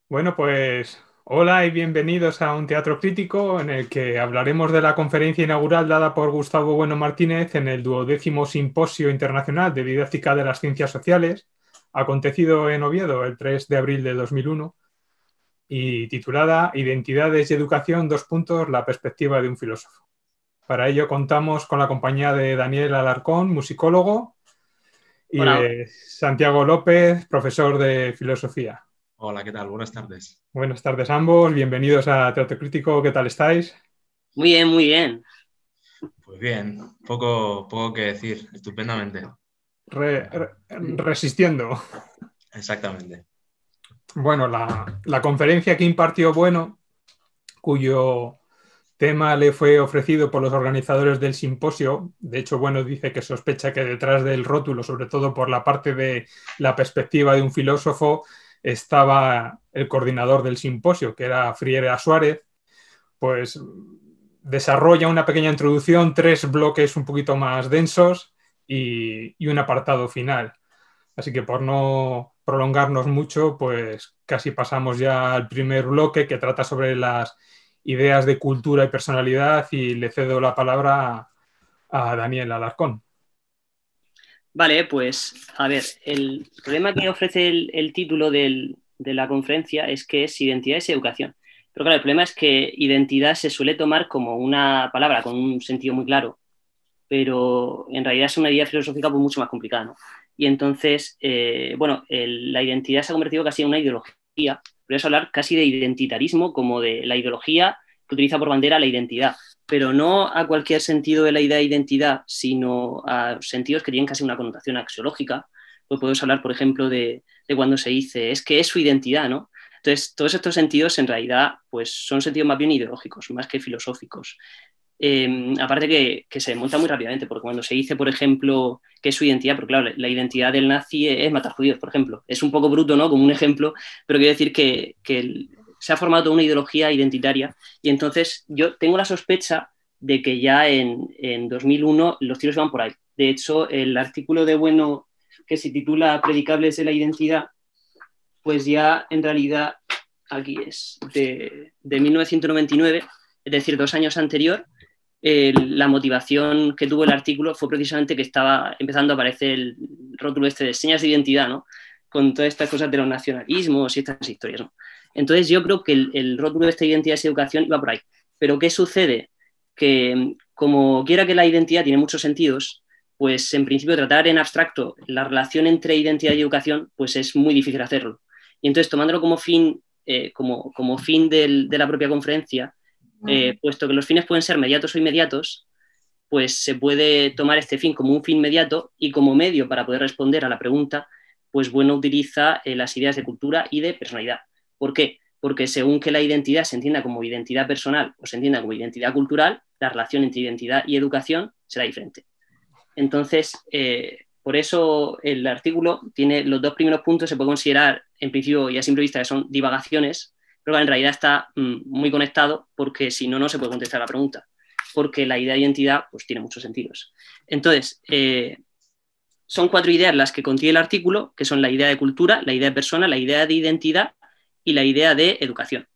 Bueno, pues hola y bienvenidos a un teatro crítico en el que hablaremos de la conferencia inaugural dada por Gustavo Bueno Martínez en el 12º Simposio Internacional de Didáctica de las Ciencias Sociales, acontecido en Oviedo el 3 de abril de 2001 y titulada Identidades y Educación, la perspectiva de un filósofo. Para ello contamos con la compañía de Daniel Alarcón, musicólogo, y Hola, de Santiago López, profesor de filosofía. Hola, ¿qué tal? Buenas tardes. Buenas tardes a ambos, bienvenidos a Teatro Crítico, ¿qué tal estáis? muy bien, muy bien. Pues bien, poco que decir, estupendamente. Resistiendo. Exactamente. Bueno, la conferencia que impartió Bueno, cuyo tema le fue ofrecido por los organizadores del simposio, de hecho, Bueno dice que sospecha que detrás del rótulo, sobre todo por la parte de la perspectiva de un filósofo, estaba el coordinador del simposio, que era Friera Suárez, pues desarrolla una pequeña introducción, tres bloques un poquito más densos y un apartado final. Así que por no prolongarnos mucho, pues casi pasamos ya al primer bloque que trata sobre las ideas de cultura y personalidad y le cedo la palabra a Daniel Alarcón. Vale, pues a ver, el problema que ofrece el título de la conferencia es que es identidad es educación. Pero claro, el problema es que identidad se suele tomar como una palabra con un sentido muy claro, pero en realidad es una idea filosófica pues, mucho más complicada, ¿no? Y entonces, la identidad se ha convertido casi en una ideología. Podrías hablar casi de identitarismo como de la ideología que utiliza por bandera la identidad, pero no a cualquier sentido de la idea de identidad, sino a sentidos que tienen casi una connotación axiológica. Pues podemos hablar, por ejemplo, de cuando se dice es que es su identidad, ¿no? Entonces, todos estos sentidos en realidad pues, son sentidos más bien ideológicos, más que filosóficos. Aparte que se desmonta muy rápidamente, porque cuando se dice, por ejemplo, que es su identidad, porque claro, la identidad del nazi es matar judíos, por ejemplo. Es un poco bruto, ¿no? Como un ejemplo, pero quiero decir que se ha formado toda una ideología identitaria y entonces yo tengo la sospecha de que ya en 2001 los tiros van por ahí. De hecho, el artículo de Bueno que se titula Predicables de la identidad, pues ya en realidad aquí es de 1999, es decir, 2 años anterior, la motivación que tuvo el artículo fue precisamente que estaba empezando a aparecer el rótulo este de señas de identidad, ¿no? Con todas estas cosas de los nacionalismos y estas historias, ¿no? Entonces yo creo que el rótulo de esta identidad y educación iba por ahí. Pero ¿qué sucede? Que como quiera que la identidad tiene muchos sentidos, pues en principio tratar en abstracto la relación entre identidad y educación, pues es muy difícil hacerlo. Y entonces tomándolo como fin, como fin de la propia conferencia, puesto que los fines pueden ser mediatos o inmediatos, pues se puede tomar este fin como un fin mediato y como medio para poder responder a la pregunta, pues Bueno utiliza las ideas de cultura y de personalidad. ¿Por qué? Porque según que la identidad se entienda como identidad personal o se entienda como identidad cultural, la relación entre identidad y educación será diferente. Entonces, por eso el artículo tiene los dos primeros puntos, se puede considerar en principio y a simple vista que son divagaciones, pero en realidad está muy conectado porque si no, no se puede contestar la pregunta, porque la idea de identidad pues, tiene muchos sentidos. Entonces, son 4 ideas las que contiene el artículo, que son la idea de cultura, la idea de persona, la idea de identidad y la idea de educación.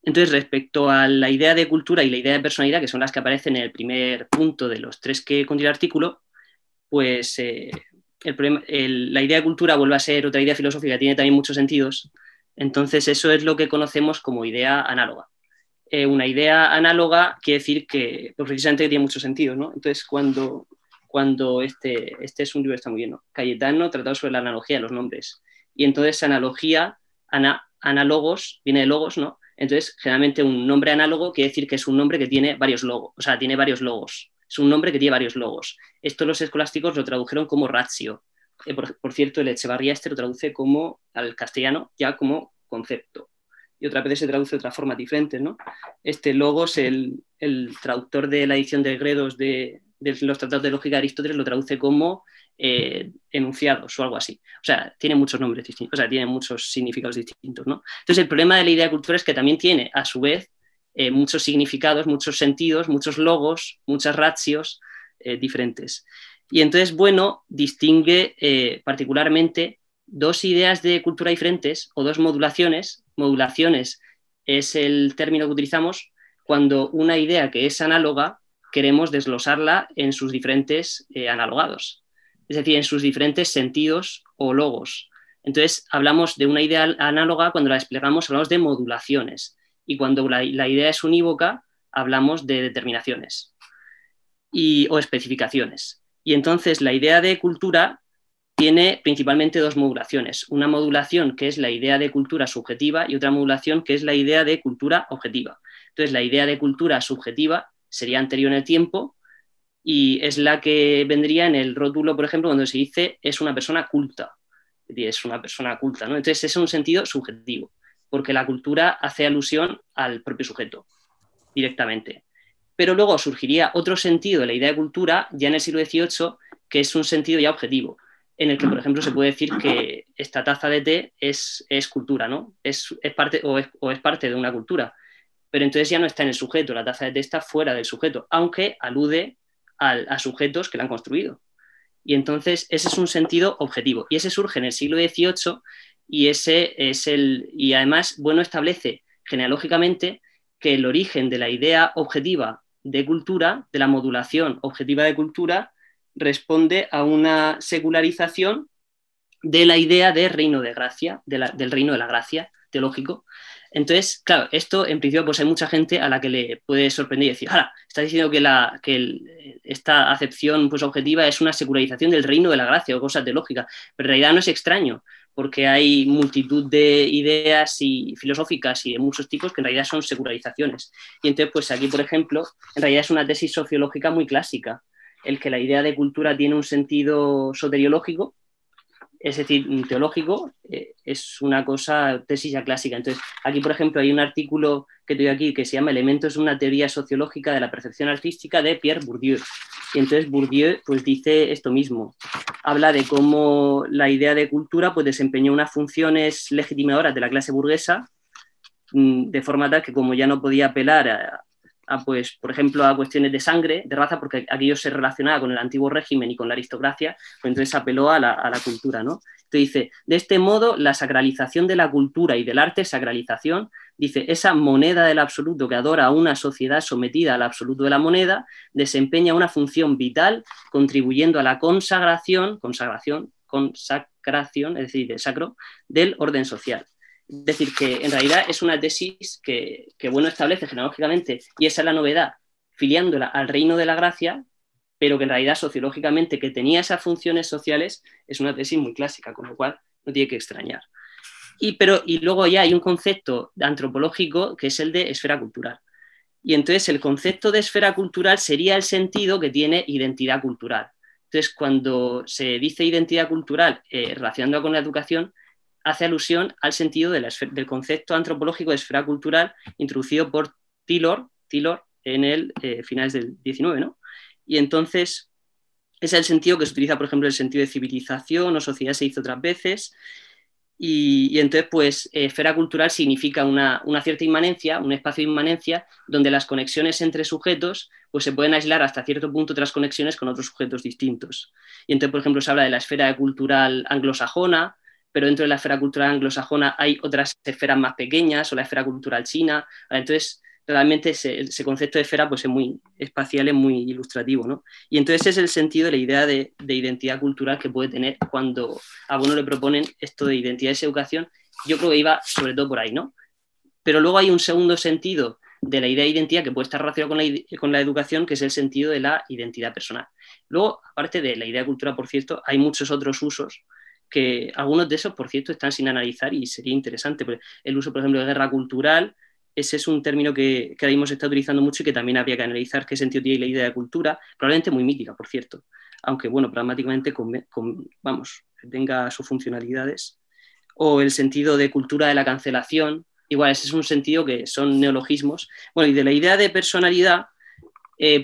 Entonces, respecto a la idea de cultura y la idea de personalidad, que son las que aparecen en el primer punto de los 3 que contiene el artículo, pues la idea de cultura vuelve a ser otra idea filosófica que tiene también muchos sentidos. Entonces, eso es lo que conocemos como idea análoga. Una idea análoga quiere decir que pues, precisamente que tiene muchos sentidos, ¿no? Entonces, cuando este es un libro que está muy bien, ¿no? Cayetano, tratado sobre la analogía de los nombres. Y entonces, analogía, análogos, viene de logos, ¿no? Entonces, generalmente un nombre análogo quiere decir que es un nombre que tiene varios logos, o sea, tiene varios logos. Es un nombre que tiene varios logos. Esto los escolásticos lo tradujeron como ratio. Por cierto, el Echevarría este lo traduce como al castellano ya como concepto. Y otra vez se traduce de otra forma diferente, ¿no? Este logos, el traductor de la edición de Gredos de los tratados de lógica de Aristóteles lo traduce como enunciados o algo así. O sea, tiene muchos nombres distintos, o sea, tiene muchos significados distintos, ¿no? Entonces, el problema de la idea de cultura es que también tiene, a su vez, muchos significados, muchos sentidos, muchos logos, muchas ratios diferentes. Y entonces, bueno, distingue particularmente 2 ideas de cultura diferentes o 2 modulaciones Modulaciones es el término que utilizamos cuando una idea que es análoga queremos desglosarla en sus diferentes analogados, es decir, en sus diferentes sentidos o logos. Entonces, hablamos de una idea análoga cuando la desplegamos, hablamos de modulaciones, y cuando la idea es unívoca, hablamos de determinaciones o especificaciones. Y entonces la idea de cultura tiene principalmente dos modulaciones. Una modulación que es la idea de cultura subjetiva y otra modulación que es la idea de cultura objetiva. Entonces, la idea de cultura subjetiva sería anterior en el tiempo y es la que vendría en el rótulo, por ejemplo, cuando se dice es una persona culta. Es una persona culta, ¿no? Entonces, es un sentido subjetivo, porque la cultura hace alusión al propio sujeto directamente. Pero luego surgiría otro sentido de la idea de cultura ya en el siglo XVIII, que es un sentido ya objetivo, en el que, por ejemplo, se puede decir que esta taza de té es cultura, ¿no? Es parte de una cultura. Pero entonces ya no está en el sujeto, la taza de té está fuera del sujeto, aunque alude a sujetos que la han construido. Y entonces ese es un sentido objetivo. Y ese surge en el siglo XVIII y además, bueno, establece genealógicamente que el origen de la idea objetiva de cultura, de la modulación objetiva de cultura, responde a una secularización de la idea de reino de gracia, del reino de la gracia teológico. Entonces, claro, esto en principio pues hay mucha gente a la que le puede sorprender y decir, ahora, estás diciendo que esta acepción pues, objetiva es una secularización del reino de la gracia o cosa teológica, pero en realidad no es extraño, porque hay multitud de ideas filosóficas y de muchos tipos que en realidad son secularizaciones. Y entonces, pues aquí, por ejemplo, en realidad es una tesis sociológica muy clásica, el que la idea de cultura tiene un sentido soteriológico, es decir, teológico, es una tesis ya clásica. Entonces, aquí, por ejemplo, hay un artículo que tengo aquí que se llama Elementos de una teoría sociológica de la percepción artística de Pierre Bourdieu. Y entonces Bourdieu pues, dice esto mismo. Habla de cómo la idea de cultura pues, desempeñó unas funciones legitimadoras de la clase burguesa, de forma tal que como ya no podía apelar pues, por ejemplo, a cuestiones de sangre, de raza, porque aquello se relacionaba con el antiguo régimen y con la aristocracia, pues entonces apeló a la cultura, ¿no? Entonces dice, de este modo, la sacralización de la cultura y del arte, sacralización, dice, esa moneda del absoluto que adora a una sociedad sometida al absoluto de la moneda, desempeña una función vital, contribuyendo a la consagración, es decir, de sacro, del orden social. Es decir, que en realidad es una tesis que bueno, establece genealógicamente, y esa es la novedad, filiándola al reino de la gracia, pero que en realidad sociológicamente que tenía esas funciones sociales es una tesis muy clásica, con lo cual no tiene que extrañar. Y luego ya hay un concepto antropológico que es el de esfera cultural. Y entonces el concepto de esfera cultural sería el sentido que tiene identidad cultural. Entonces, cuando se dice identidad cultural relacionada con la educación, hace alusión al sentido del concepto antropológico de esfera cultural introducido por Taylor en el finales del XIX, ¿no? Y entonces es el sentido que se utiliza, por ejemplo, el sentido de civilización o sociedad se hizo otras veces. Y entonces, pues, esfera cultural significa una cierta inmanencia, un espacio de inmanencia, donde las conexiones entre sujetos pues, se pueden aislar hasta cierto punto otras conexiones con otros sujetos distintos. Y entonces, por ejemplo, se habla de la esfera cultural anglosajona, pero dentro de la esfera cultural anglosajona hay otras esferas más pequeñas, o la esfera cultural china. Entonces, realmente ese concepto de esfera pues, es muy espacial, es muy ilustrativo, ¿no? Y entonces es el sentido de la idea de identidad cultural que puede tener cuando a uno le proponen esto de identidad y educación. Yo creo que iba sobre todo por ahí, ¿no? Pero luego hay un segundo sentido de la idea de identidad que puede estar relacionado con la educación, que es el sentido de la identidad personal. Luego, aparte de la idea de cultura, por cierto, hay muchos otros usos que algunos de esos, por cierto, están sin analizar y sería interesante. El uso, por ejemplo, de guerra cultural, ese es un término que ahora mismo se está utilizando mucho y que también habría que analizar qué sentido tiene la idea de cultura, probablemente muy mítica, por cierto, aunque, bueno, pragmáticamente, que tenga sus funcionalidades. O el sentido de cultura de la cancelación, igual, ese es un sentido que son neologismos. Bueno, y de la idea de personalidad,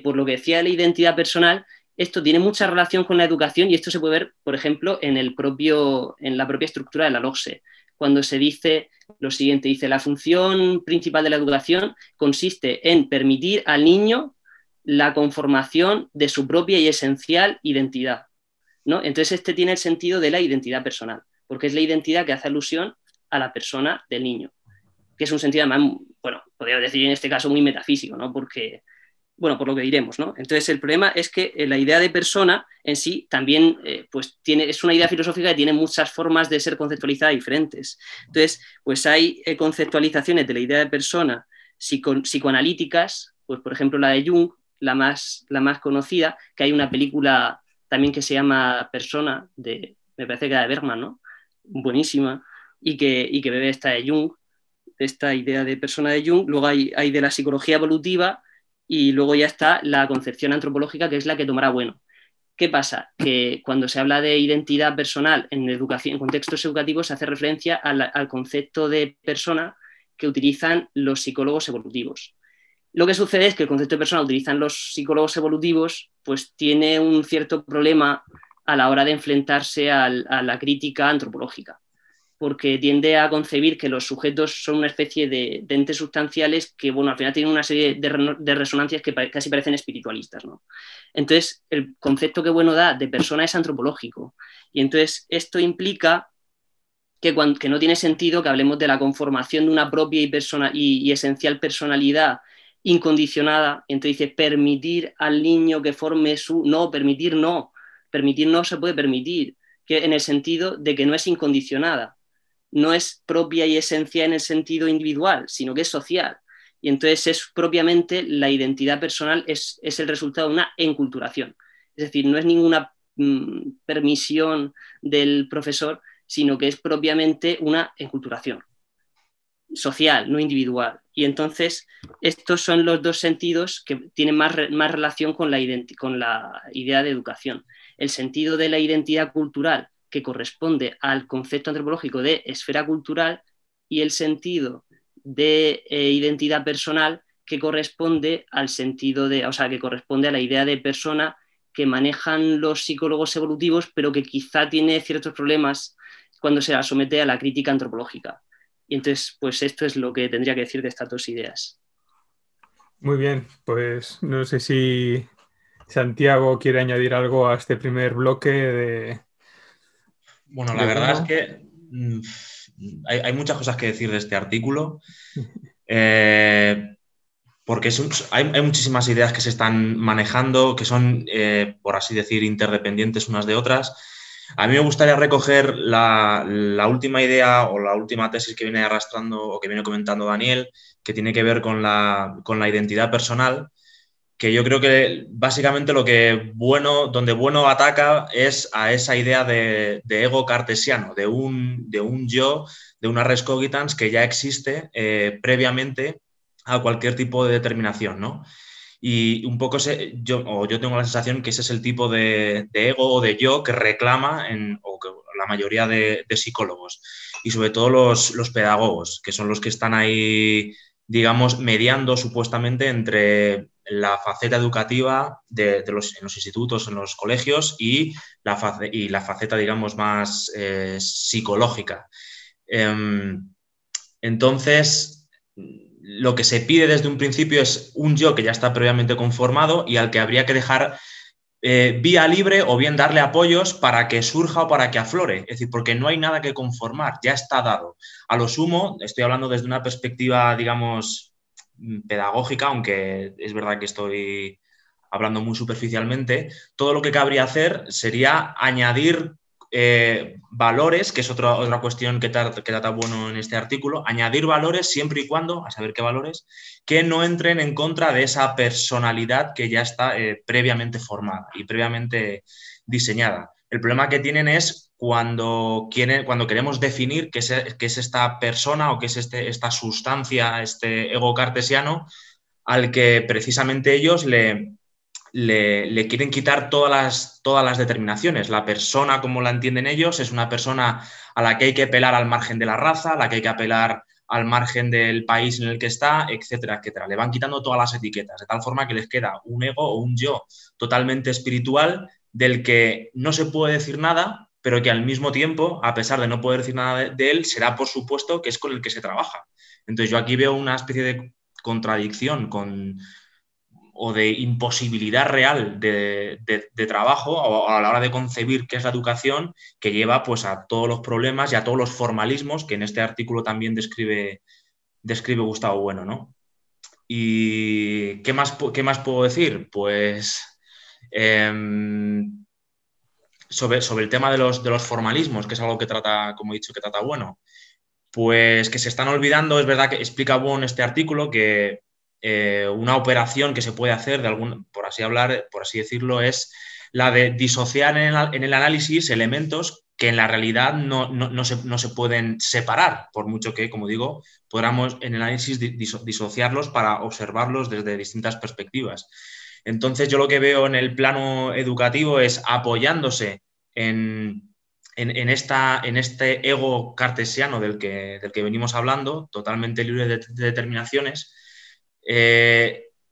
por lo que decía de la identidad personal, esto tiene mucha relación con la educación y esto se puede ver, por ejemplo, en la propia estructura de la LOGSE, cuando se dice lo siguiente, dice, la función principal de la educación consiste en permitir al niño la conformación de su propia y esencial identidad, ¿no? Entonces este tiene el sentido de la identidad personal, porque es la identidad que hace alusión a la persona del niño. que es un sentido además, bueno, podría decir en este caso muy metafísico, ¿no? Porque, bueno, por lo que diremos, ¿no? Entonces el problema es que la idea de persona en sí también pues es una idea filosófica que tiene muchas formas de ser conceptualizada diferentes. Entonces, pues hay conceptualizaciones de la idea de persona psicoanalíticas, pues por ejemplo la de Jung, la más conocida, que hay una película también que se llama Persona, me parece que era de Bergman, ¿no? Buenísima, y que bebe esta de Jung, esta idea de persona de Jung. Luego hay de la psicología evolutiva y luego ya está la concepción antropológica, que es la que tomará bueno. ¿Qué pasa? Que cuando se habla de identidad personal en educación, en contextos educativos, se hace referencia al concepto de persona que utilizan los psicólogos evolutivos. Lo que sucede es que el concepto de persona que utilizan los psicólogos evolutivos pues tiene un cierto problema a la hora de enfrentarse a la crítica antropológica, porque tiende a concebir que los sujetos son una especie de entes sustanciales que, bueno, al final tienen una serie de resonancias que casi parecen espiritualistas, ¿no? Entonces, el concepto que bueno da de persona es antropológico. Y entonces esto implica que no tiene sentido que hablemos de la conformación de una propia y esencial personalidad incondicionada. Entonces dice, permitir al niño que forme su... No, permitir no se puede permitir, que en el sentido de que no es incondicionada, no es propia y esencial en el sentido individual, sino que es social. Y entonces es propiamente la identidad personal, es el resultado de una enculturación. Es decir, no es ninguna permisión del profesor, sino que es propiamente una enculturación social, no individual. Y entonces estos son los dos sentidos que tienen más relación con la idea de educación. El sentido de la identidad cultural, que corresponde al concepto antropológico de esfera cultural, y el sentido de identidad personal, que corresponde al sentido de, o sea, que corresponde a la idea de persona que manejan los psicólogos evolutivos, pero que quizá tiene ciertos problemas cuando se la somete a la crítica antropológica. Y entonces, pues esto es lo que tendría que decir de estas dos ideas. Muy bien, pues no sé si Santiago quiere añadir algo a este primer bloque Bueno, la verdad es que hay muchas cosas que decir de este artículo, porque hay muchísimas ideas que se están manejando, que son, por así decir, interdependientes unas de otras. A mí me gustaría recoger la última idea o la última tesis que viene arrastrando o que viene comentando Daniel, que tiene que ver con la identidad personal, que yo creo que básicamente donde bueno ataca es a esa idea de ego cartesiano, de un yo, de una res cogitans que ya existe previamente a cualquier tipo de determinación, ¿no? Y un poco yo tengo la sensación que ese es el tipo de ego o de yo que reclama o que la mayoría de psicólogos y sobre todo los pedagogos, que son los que están ahí, digamos, mediando supuestamente entre la faceta educativa en los institutos, en los colegios y la faceta, digamos, más psicológica. Entonces, lo que se pide desde un principio es un yo que ya está previamente conformado y al que habría que dejar vía libre o bien darle apoyos para que surja o para que aflore. Es decir, porque no hay nada que conformar, ya está dado. A lo sumo, estoy hablando desde una perspectiva, digamos, pedagógica, aunque es verdad que estoy hablando muy superficialmente, todo lo que cabría hacer sería añadir valores, que es otra cuestión que trata bueno en este artículo, añadir valores siempre y cuando, a saber qué valores, que no entren en contra de esa personalidad que ya está previamente formada y previamente diseñada. El problema que tienen es cuando queremos definir qué es esta persona o qué es esta sustancia, este ego cartesiano, al que precisamente ellos le quieren quitar todas las determinaciones. La persona, como la entienden ellos, es una persona a la que hay que apelar al margen de la raza, a la que hay que apelar al margen del país en el que está, etcétera, etcétera. Le van quitando todas las etiquetas, de tal forma que les queda un ego o un yo totalmente espiritual del que no se puede decir nada, pero que al mismo tiempo, a pesar de no poder decir nada de él, será por supuesto que es con el que se trabaja. Entonces yo aquí veo una especie de contradicción o de imposibilidad real de trabajo a la hora de concebir qué es la educación, que lleva pues a todos los problemas y a todos los formalismos que en este artículo también describe describe Gustavo Bueno, ¿no? ¿Y qué más puedo decir? Pues sobre el tema de los formalismos, que es algo que trata, como he dicho, que trata Bueno, pues que se están olvidando. Es verdad que explica Bueno en este artículo que una operación que se puede hacer, por así decirlo, es la de disociar en el análisis elementos que en la realidad no se pueden separar, por mucho que, como digo, podamos en el análisis disociarlos para observarlos desde distintas perspectivas. Entonces, yo lo que veo en el plano educativo es apoyándose en este ego cartesiano del que venimos hablando, totalmente libre de determinaciones.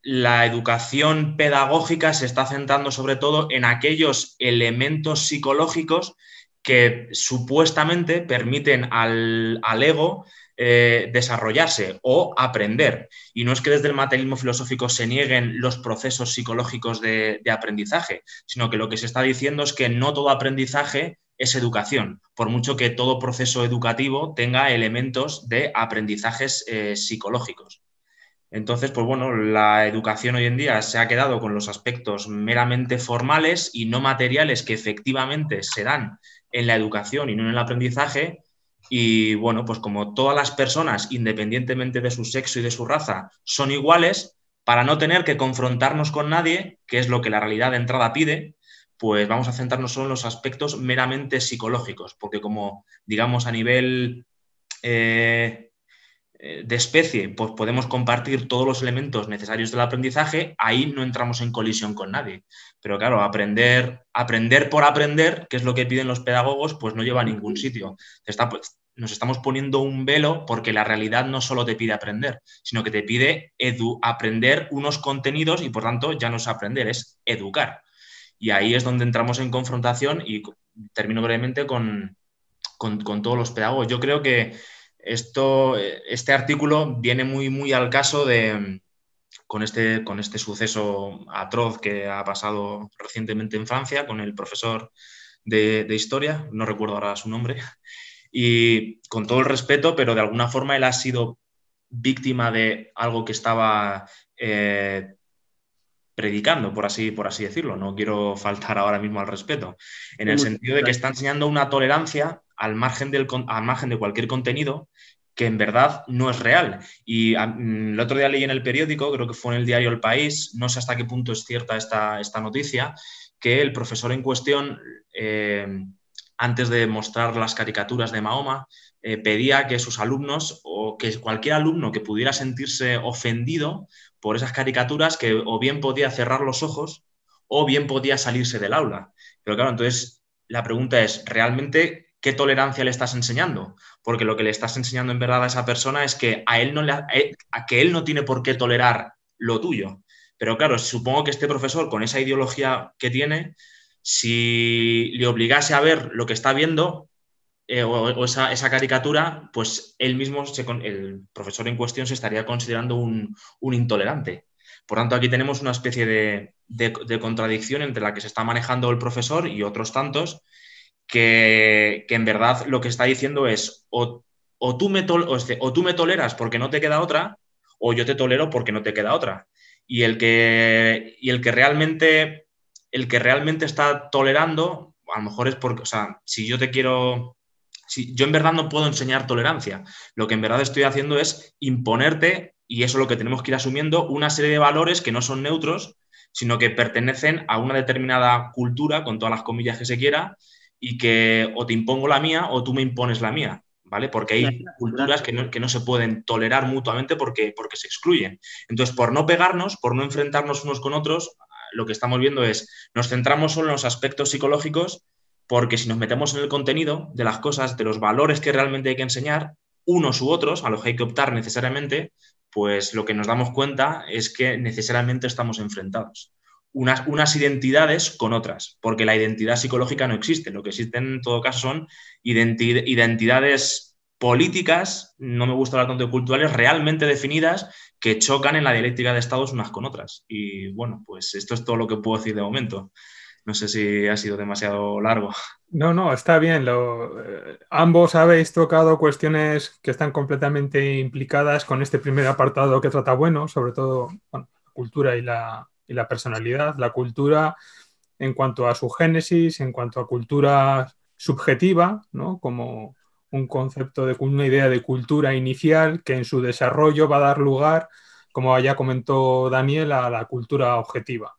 La educación pedagógica se está centrando sobre todo en aquellos elementos psicológicos que supuestamente permiten al ego desarrollarse o aprender. Y no es que desde el materialismo filosófico se nieguen los procesos psicológicos de aprendizaje, sino que lo que se está diciendo es que no todo aprendizaje es educación, por mucho que todo proceso educativo tenga elementos de aprendizajes psicológicos. Entonces, pues bueno, la educación hoy en día se ha quedado con los aspectos meramente formales y no materiales que efectivamente se dan en la educación y no en el aprendizaje. Y bueno, pues como todas las personas, independientemente de su sexo y de su raza, son iguales, para no tener que confrontarnos con nadie, que es lo que la realidad de entrada pide, pues vamos a centrarnos solo en los aspectos meramente psicológicos, porque como digamos a nivel de especie, pues podemos compartir todos los elementos necesarios del aprendizaje, ahí no entramos en colisión con nadie. Pero claro, aprender por aprender, que es lo que piden los pedagogos, pues no lleva a ningún sitio. Nos estamos poniendo un velo porque la realidad no solo te pide aprender, sino que te pide aprender unos contenidos y por tanto ya no es aprender, es educar. Y ahí es donde entramos en confrontación y termino brevemente con todos los pedagogos. Yo creo que este artículo viene muy, muy al caso con este suceso atroz que ha pasado recientemente en Francia con el profesor de historia, no recuerdo ahora su nombre, y con todo el respeto, pero de alguna forma él ha sido víctima de algo que estaba predicando, por así decirlo. No quiero faltar ahora mismo al respeto, en el sentido de que está enseñando una tolerancia al margen de cualquier contenido que en verdad no es real. Y el otro día leí en el periódico, creo que fue en el diario El País, no sé hasta qué punto es cierta esta noticia, que el profesor en cuestión, antes de mostrar las caricaturas de Mahoma, pedía que sus alumnos o que cualquier alumno que pudiera sentirse ofendido por esas caricaturas, que o bien podía cerrar los ojos o bien podía salirse del aula. Pero claro, entonces la pregunta es, ¿realmente qué tolerancia le estás enseñando? Porque lo que le estás enseñando en verdad a esa persona es que que él no tiene por qué tolerar lo tuyo. Pero claro, supongo que este profesor, con esa ideología que tiene, si le obligase a ver lo que está viendo, o esa caricatura, pues él mismo, el profesor en cuestión, se estaría considerando un intolerante. Por tanto, aquí tenemos una especie de contradicción entre la que se está manejando el profesor y otros tantos, que en verdad lo que está diciendo es o tú me toleras porque no te queda otra, o yo te tolero porque no te queda otra. Y el que realmente está tolerando, a lo mejor es porque, o sea, si yo en verdad no puedo enseñar tolerancia. Lo que en verdad estoy haciendo es imponerte, y eso es lo que tenemos que ir asumiendo, una serie de valores que no son neutros, sino que pertenecen a una determinada cultura, con todas las comillas que se quiera, y que o te impongo la mía o tú me impones la mía, ¿vale? Porque hay culturas que no se pueden tolerar mutuamente porque se excluyen. Entonces, por no pegarnos, por no enfrentarnos unos con otros, lo que estamos viendo es, nos centramos solo en los aspectos psicológicos, porque si nos metemos en el contenido de las cosas, de los valores que realmente hay que enseñar, unos u otros, a los que hay que optar necesariamente, pues lo que nos damos cuenta es que necesariamente estamos enfrentados. Unas identidades con otras, porque la identidad psicológica no existe. Lo que existen en todo caso son identidades políticas, no me gusta hablar tanto de culturales, realmente definidas, que chocan en la dialéctica de estados unas con otras. Y bueno, pues esto es todo lo que puedo decir de momento. No sé si ha sido demasiado largo. No, está bien. Ambos habéis tocado cuestiones que están completamente implicadas con este primer apartado que trata, bueno, sobre todo, bueno, la cultura y la personalidad. La cultura en cuanto a su génesis, en cuanto a cultura subjetiva, ¿no? Como un concepto de una idea de cultura inicial que en su desarrollo va a dar lugar, como ya comentó Daniel, a la cultura objetiva,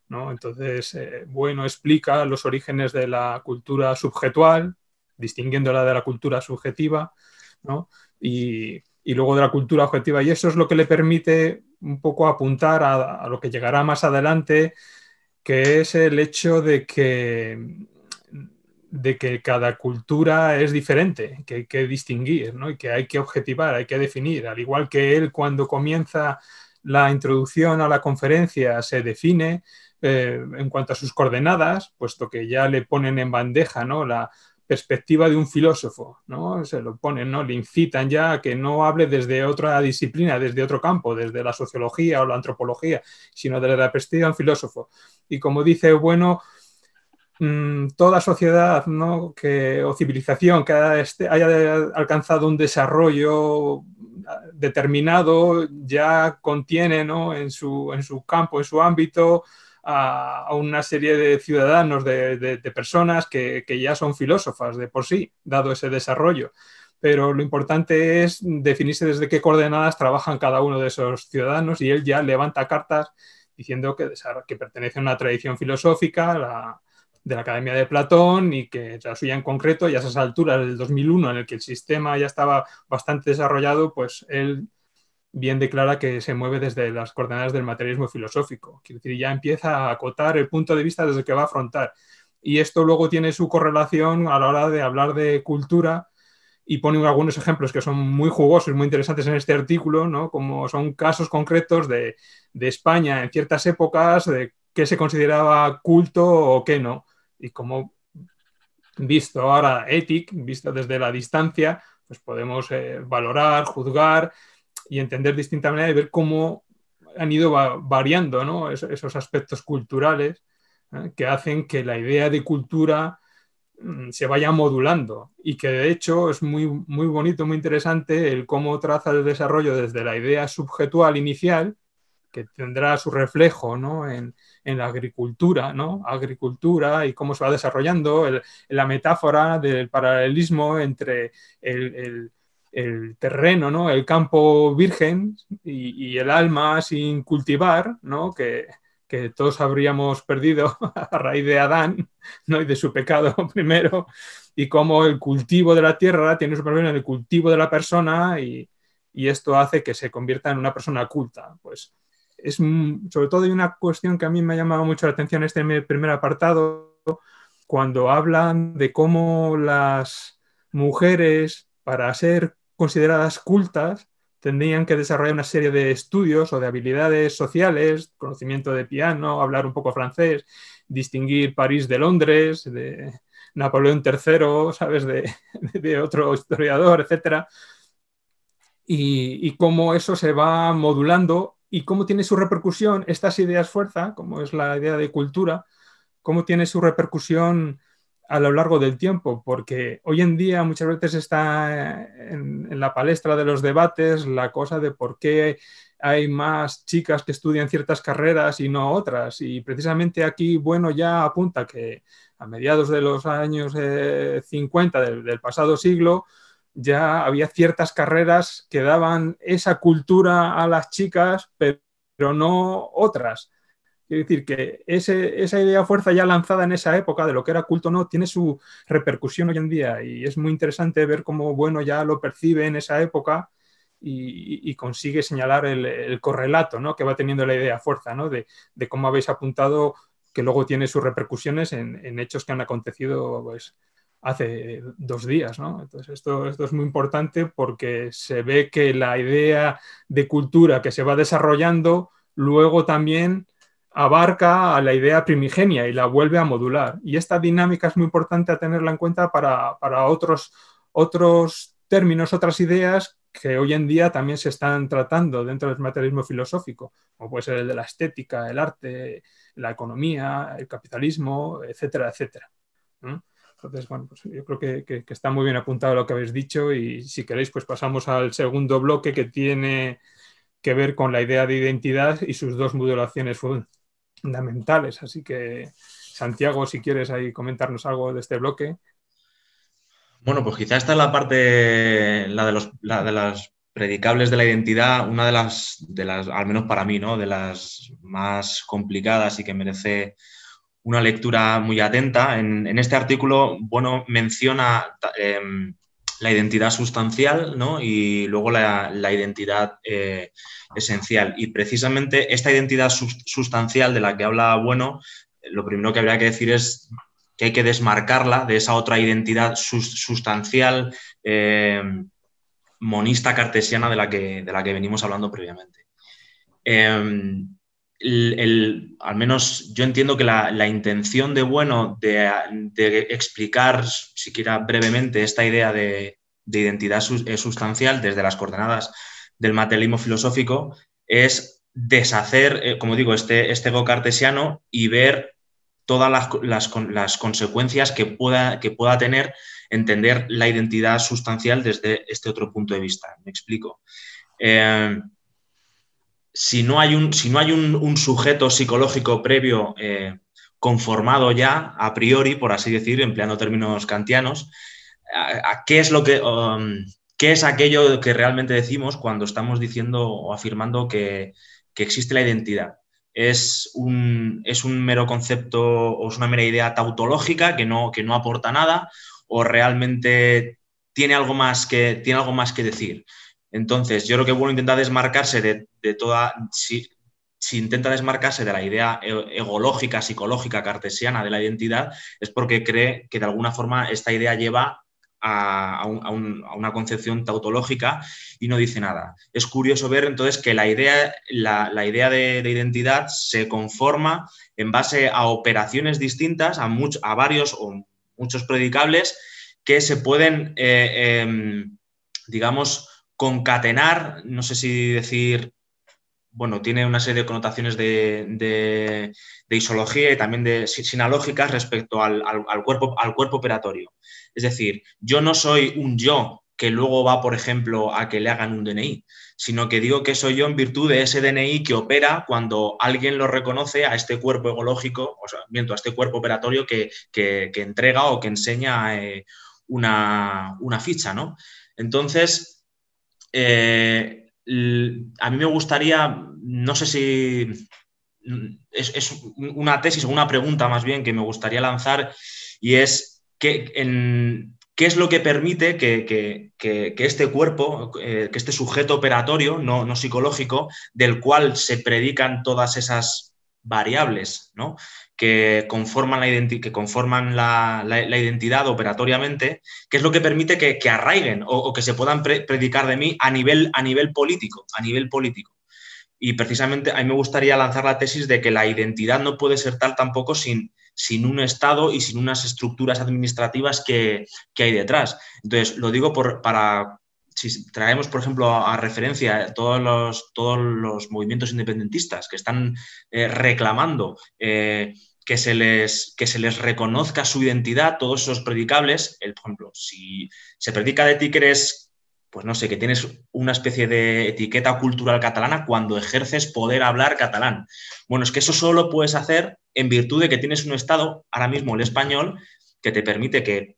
¿no? Entonces, bueno, explica los orígenes de la cultura subjetual, distinguiéndola de la cultura subjetiva, ¿no? Y luego de la cultura objetiva. Y eso es lo que le permite un poco apuntar a lo que llegará más adelante, que es el hecho de que cada cultura es diferente, que hay que distinguir, ¿no? Y que hay que objetivar, hay que definir. Al igual que él, cuando comienza la introducción a la conferencia, se define en cuanto a sus coordenadas, puesto que ya le ponen en bandeja, ¿no?, la perspectiva de un filósofo, ¿no? Se lo ponen, ¿no? Le incitan ya a que no hable desde otra disciplina, desde otro campo, desde la sociología o la antropología, sino desde la perspectiva de un filósofo. Y como dice, bueno, toda sociedad, ¿no?, o civilización que haya alcanzado un desarrollo determinado ya contiene, ¿no?, en su campo, en su ámbito, a una serie de ciudadanos, de personas que ya son filósofas de por sí, dado ese desarrollo. Pero lo importante es definirse desde qué coordenadas trabajan cada uno de esos ciudadanos, y él ya levanta cartas diciendo que pertenece a una tradición filosófica, de la Academia de Platón, y que la suya en concreto, y a esas alturas del 2001, en el que el sistema ya estaba bastante desarrollado, pues él bien declara que se mueve desde las coordenadas del materialismo filosófico. Quiere decir, ya empieza a acotar el punto de vista desde el que va a afrontar. Y esto luego tiene su correlación a la hora de hablar de cultura, y pone algunos ejemplos que son muy jugosos, muy interesantes en este artículo, ¿no?, como son casos concretos de España en ciertas épocas, de qué se consideraba culto o qué no. Y como visto ahora visto desde la distancia, pues podemos valorar, juzgar y entender de distinta manera, y ver cómo han ido variando, ¿no?, esos aspectos culturales, que hacen que la idea de cultura se vaya modulando, y que de hecho es muy, muy bonito, muy interesante el cómo traza el desarrollo desde la idea subjetual inicial, que tendrá su reflejo, ¿no?, en la agricultura, ¿no?, y cómo se va desarrollando, la metáfora del paralelismo entre el terreno, ¿no?, el campo virgen y el alma sin cultivar, ¿no?, que todos habríamos perdido a raíz de Adán, ¿no?, y de su pecado primero, y cómo el cultivo de la tierra tiene su problema en el cultivo de la persona, y esto hace que se convierta en una persona culta. Pues sobre todo hay una cuestión que a mí me ha llamado mucho la atención en este primer apartado, cuando hablan de cómo las mujeres, para ser consideradas cultas, tendrían que desarrollar una serie de estudios o de habilidades sociales, conocimiento de piano, hablar un poco francés, distinguir París de Londres, de Napoleón III, ¿sabes?, de otro historiador, etcétera. Y cómo eso se va modulando, y cómo tiene su repercusión estas ideas fuerza, como es la idea de cultura, cómo tiene su repercusión a lo largo del tiempo, porque hoy en día muchas veces está en la palestra de los debates la cosa de por qué hay más chicas que estudian ciertas carreras y no otras, y precisamente aquí, bueno, ya apunta que a mediados de los años 50 del pasado siglo ya había ciertas carreras que daban esa cultura a las chicas, pero no otras. Quiero decir que esa idea fuerza ya lanzada en esa época de lo que era culto o no, tiene su repercusión hoy en día, y es muy interesante ver cómo, bueno, ya lo percibe en esa época y consigue señalar el correlato, ¿no?, que va teniendo la idea fuerza, ¿no?, de cómo habéis apuntado que luego tiene sus repercusiones en hechos que han acontecido, pues, hace 2 días, ¿no? Entonces esto es muy importante, porque se ve que la idea de cultura que se va desarrollando luego también abarca a la idea primigenia y la vuelve a modular. Y esta dinámica es muy importante a tenerla en cuenta para otros términos, otras ideas que hoy en día también se están tratando dentro del materialismo filosófico, como puede ser el de la estética, el arte, la economía, el capitalismo, etcétera, etcétera, ¿no? Entonces, bueno, pues yo creo que está muy bien apuntado lo que habéis dicho y si queréis, pues pasamos al segundo bloque que tiene que ver con la idea de identidad y sus dos modulaciones fundamentales. Así que, Santiago, si quieres ahí comentarnos algo de este bloque. Bueno, pues quizá esta es la parte, la de las predicables de la identidad, una de las, al menos para mí, ¿no? De las más complicadas y que merece una lectura muy atenta. En este artículo, bueno, menciona la identidad sustancial, ¿no? Y luego la identidad esencial. Y precisamente esta identidad sustancial de la que habla Bueno, lo primero que habría que decir es que hay que desmarcarla de esa otra identidad sustancial monista cartesiana de la que venimos hablando previamente. Al menos yo entiendo que la intención de Bueno de explicar, siquiera brevemente, esta idea de identidad sustancial desde las coordenadas del materialismo filosófico es deshacer, como digo, este ego cartesiano y ver todas las consecuencias que pueda tener entender la identidad sustancial desde este otro punto de vista. Me explico. Si no hay un sujeto psicológico previo conformado ya a priori, por así decir, empleando términos kantianos, ¿qué es aquello que realmente decimos cuando estamos diciendo o afirmando que existe la identidad? ¿Es un mero concepto o es una mera idea tautológica que no aporta nada o realmente tiene algo más que decir? Entonces, yo creo que Bueno intenta desmarcarse de toda... Si intenta desmarcarse de la idea egológica, psicológica, cartesiana de la identidad, es porque cree que de alguna forma esta idea lleva a una concepción tautológica y no dice nada. Es curioso ver entonces que la idea de identidad se conforma en base a operaciones distintas, a varios o muchos predicables que se pueden, digamos, concatenar, no sé si decir, bueno, tiene una serie de connotaciones de isología y también de sinalógicas respecto al cuerpo operatorio. Es decir, yo no soy un yo que luego va, por ejemplo, a que le hagan un DNI, sino que digo que soy yo en virtud de ese DNI que opera cuando alguien lo reconoce a este cuerpo egológico, o sea, a este cuerpo operatorio que entrega o que enseña una ficha, ¿no? Entonces, a mí me gustaría, no sé si es una tesis o una pregunta más bien que me gustaría lanzar y es ¿qué es lo que permite que este cuerpo, que este sujeto operatorio, no psicológico, del cual se predican todas esas variables, ¿no? que conforman la identidad operatoriamente, qué es lo que permite que arraiguen o que se puedan predicar de mí a nivel político, Y precisamente a mí me gustaría lanzar la tesis de que la identidad no puede ser tal tampoco sin un Estado y sin unas estructuras administrativas que hay detrás. Entonces, lo digo para... Si traemos, por ejemplo, a referencia todos los movimientos independentistas que están reclamando que se les reconozca su identidad, todos esos predicables, por ejemplo, si se predica de ti que eres, pues no sé, que tienes una especie de etiqueta cultural catalana cuando ejerces poder hablar catalán. Bueno, es que eso solo lo puedes hacer en virtud de que tienes un Estado, ahora mismo el español, que te permite que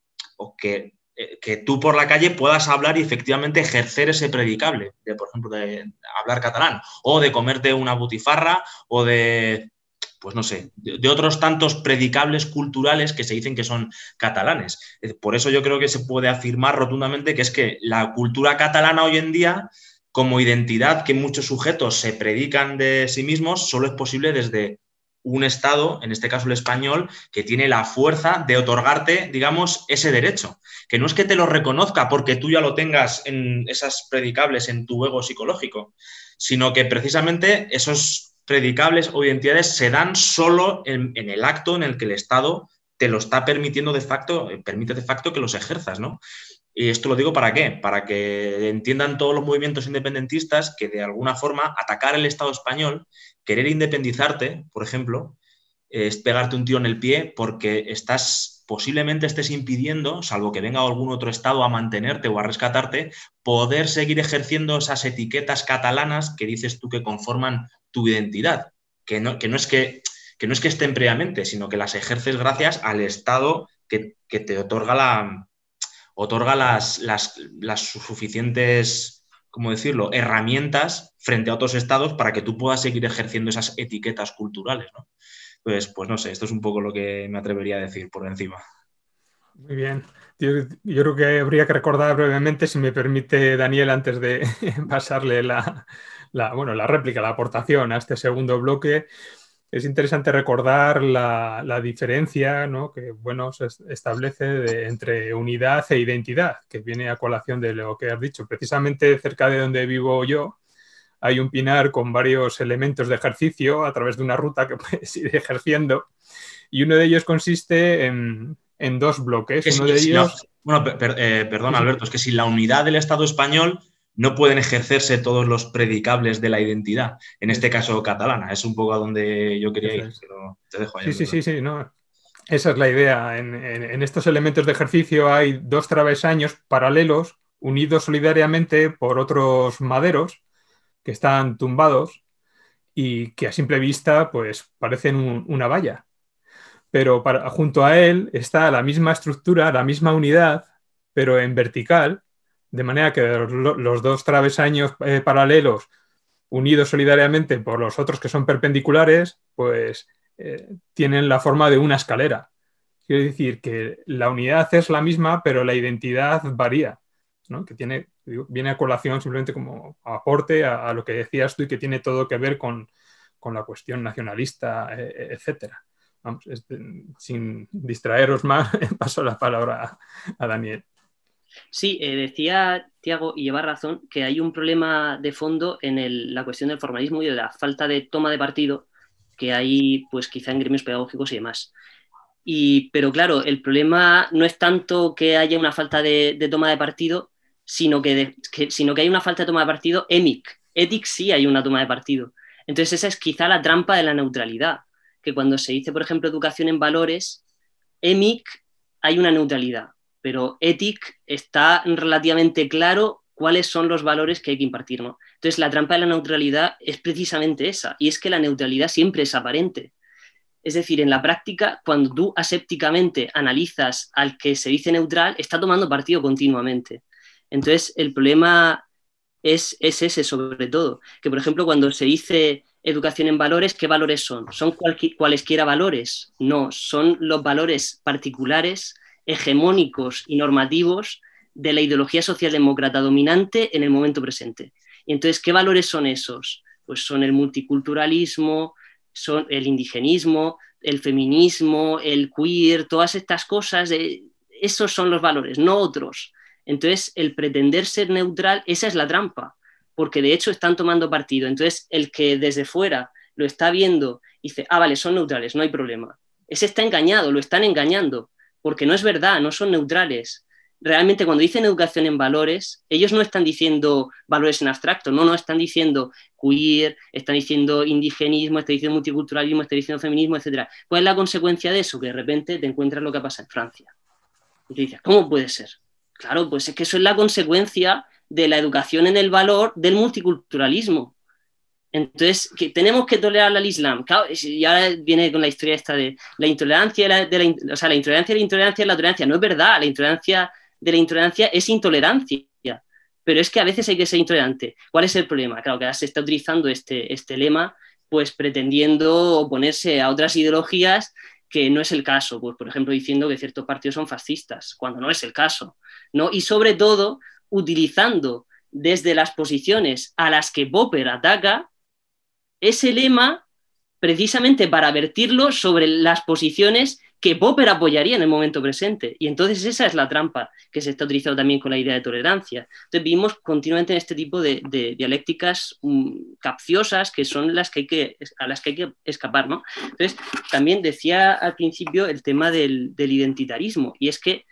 tú por la calle puedas hablar y efectivamente ejercer ese predicable, por ejemplo, de hablar catalán, o de comerte una butifarra, o de, pues no sé, de otros tantos predicables culturales que se dicen que son catalanes. Por eso yo creo que se puede afirmar rotundamente que es que la cultura catalana hoy en día, como identidad que muchos sujetos se predican de sí mismos, solo es posible desde un Estado, en este caso el español, que tiene la fuerza de otorgarte, digamos, ese derecho. Que no es que te lo reconozca porque tú ya lo tengas en esas predicables en tu ego psicológico, sino que precisamente esos predicables o identidades se dan solo en el acto en el que el Estado te lo está permitiendo de facto, permite de facto que los ejerzas, ¿no? Y esto lo digo ¿para qué? Para que entiendan todos los movimientos independentistas que de alguna forma atacar el Estado español, querer independizarte, por ejemplo, es pegarte un tiro en el pie porque posiblemente estés impidiendo, salvo que venga algún otro Estado a mantenerte o a rescatarte, poder seguir ejerciendo esas etiquetas catalanas que dices tú que conforman tu identidad, que no es que estén previamente, sino que las ejerces gracias al Estado que te otorga las suficientes, ¿cómo decirlo?, herramientas frente a otros estados para que tú puedas seguir ejerciendo esas etiquetas culturales, ¿no? Pues no sé, esto es un poco lo que me atrevería a decir por encima. Muy bien. Yo creo que habría que recordar brevemente, si me permite, Daniel, antes de pasarle la réplica, la aportación a este segundo bloque. Es interesante recordar la diferencia, ¿no?, que se establece entre unidad e identidad, que viene a colación de lo que has dicho. Precisamente cerca de donde vivo yo hay un pinar con varios elementos de ejercicio a través de una ruta que puedes ir ejerciendo, y uno de ellos consiste en dos bloques. Uno de ellos... Perdón, Alberto, es que sin la unidad del Estado español no pueden ejercerse todos los predicables de la identidad, en este caso catalana. Es un poco a donde yo quería ir, pero te dejo ahí. Sí, no. Esa es la idea. En estos elementos de ejercicio hay dos travesaños paralelos unidos solidariamente por otros maderos que están tumbados y que a simple vista pues parecen una valla. Pero junto a él está la misma estructura, la misma unidad, pero en vertical, de manera que los dos travesaños paralelos unidos solidariamente por los otros que son perpendiculares, pues tienen la forma de una escalera. Quiere decir que la unidad es la misma, pero la identidad varía, ¿no? Que viene a colación simplemente como aporte a lo que decías tú, y que tiene todo que ver con la cuestión nacionalista, etcétera. Vamos, sin distraeros más, paso la palabra a Daniel. Sí, decía Tiago, y lleva razón, que hay un problema de fondo en la cuestión del formalismo y de la falta de toma de partido que hay, pues quizá en gremios pedagógicos y demás. Pero claro, el problema no es tanto que haya una falta de toma de partido, sino que hay una falta de toma de partido EMIC. ETIC sí hay una toma de partido. Entonces esa es quizá la trampa de la neutralidad, que cuando se dice, por ejemplo, educación en valores, EMIC hay una neutralidad, pero ETIC está relativamente claro cuáles son los valores que hay que impartir, ¿no? Entonces la trampa de la neutralidad es precisamente esa, y es que la neutralidad siempre es aparente. Es decir, en la práctica, cuando tú asépticamente analizas al que se dice neutral, está tomando partido continuamente. Entonces, el problema es ese, sobre todo. Que, por ejemplo, cuando se dice educación en valores, ¿qué valores son? ¿Son cualesquiera valores? No, son los valores particulares, hegemónicos y normativos de la ideología socialdemócrata dominante en el momento presente. Y entonces, ¿qué valores son esos? Pues son el multiculturalismo, son el indigenismo, el feminismo, el queer, todas estas cosas, esos son los valores, no otros. Entonces, el pretender ser neutral, esa es la trampa, porque de hecho están tomando partido. Entonces, el que desde fuera lo está viendo y dice, vale, son neutrales, no hay problema. Ese está engañado, lo están engañando, porque no es verdad, no son neutrales. Realmente cuando dicen educación en valores, ellos no están diciendo valores en abstracto, no están diciendo queer, están diciendo indigenismo, están diciendo multiculturalismo, están diciendo feminismo, etc. ¿Cuál es la consecuencia de eso? Que de repente te encuentras lo que pasa en Francia. Y te dices, ¿cómo puede ser? Claro, pues es que eso es la consecuencia de la educación en el valor del multiculturalismo. Entonces, que tenemos que tolerar al Islam. Claro, y ahora viene con la historia esta de la intolerancia, la intolerancia es la tolerancia. No es verdad, la intolerancia de la intolerancia es intolerancia. Pero es que a veces hay que ser intolerante. ¿Cuál es el problema? Claro, que ahora se está utilizando este lema, pues pretendiendo oponerse a otras ideologías que no es el caso. Pues, por ejemplo, diciendo que ciertos partidos son fascistas, cuando no es el caso, ¿no? Y sobre todo, utilizando desde las posiciones a las que Popper ataca, ese lema precisamente para vertirlo sobre las posiciones que Popper apoyaría en el momento presente. Y entonces esa es la trampa que se está utilizando también con la idea de tolerancia. Entonces vivimos continuamente en este tipo de dialécticas capciosas que son a las que hay que escapar, ¿no? Entonces también decía al principio el tema del identitarismo, y es que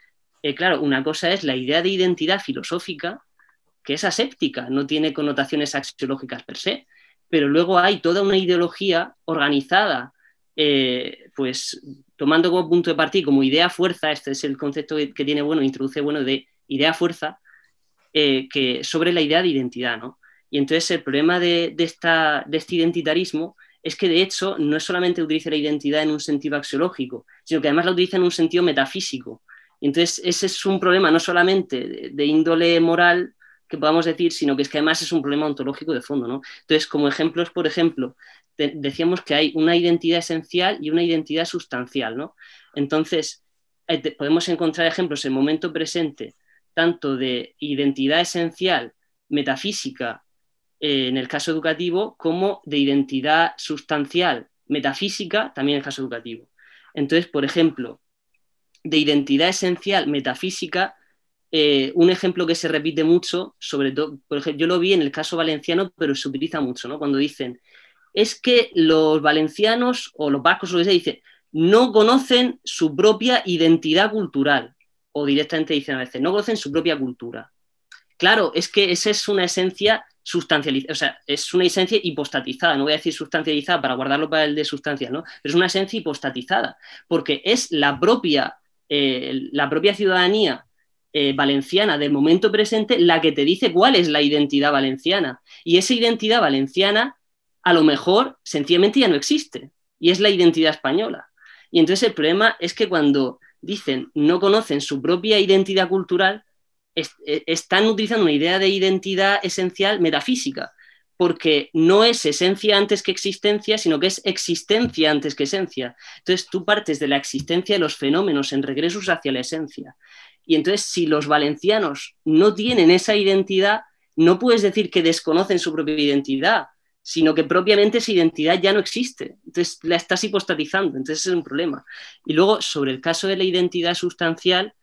claro, una cosa es la idea de identidad filosófica, que es aséptica, no tiene connotaciones axiológicas per se, pero luego hay toda una ideología organizada, pues tomando como punto de partida, como idea-fuerza, este es el concepto que tiene bueno, introduce bueno de idea-fuerza, que sobre la idea de identidad, ¿no? Y entonces el problema de este identitarismo es que de hecho no es solamente utiliza la identidad en un sentido axiológico, sino que además la utiliza en un sentido metafísico. Y entonces ese es un problema no solamente de índole moral, que podamos decir, sino que es que además es un problema ontológico de fondo, ¿no? Entonces, como ejemplos, por ejemplo, decíamos que hay una identidad esencial y una identidad sustancial, ¿no? Entonces, podemos encontrar ejemplos en el momento presente, tanto de identidad esencial, metafísica, en el caso educativo, como de identidad sustancial, metafísica, también en el caso educativo. Entonces, por ejemplo, de identidad esencial, metafísica, un ejemplo que se repite mucho, sobre todo, por ejemplo, yo lo vi en el caso valenciano, pero se utiliza mucho, ¿no? Cuando dicen, es que los valencianos o los vascos, o lo que sea, dicen, no conocen su propia identidad cultural, o directamente dicen a veces, no conocen su propia cultura. Claro, es que esa es una esencia sustancializada, o sea, es una esencia hipostatizada, no voy a decir sustancializada para guardarlo para el de sustancia, ¿no? Pero es una esencia hipostatizada, porque es la propia ciudadanía valenciana del momento presente la que te dice cuál es la identidad valenciana. Y esa identidad valenciana a lo mejor sencillamente ya no existe, y es la identidad española. Y entonces el problema es que cuando dicen no conocen su propia identidad cultural, están utilizando una idea de identidad esencial metafísica, porque no es esencia antes que existencia, sino que es existencia antes que esencia. Entonces tú partes de la existencia de los fenómenos en regresos hacia la esencia. Y entonces si los valencianos no tienen esa identidad, no puedes decir que desconocen su propia identidad, sino que propiamente esa identidad ya no existe. Entonces la estás hipostatizando, entonces es un problema. Y luego, sobre el caso de la identidad sustancial,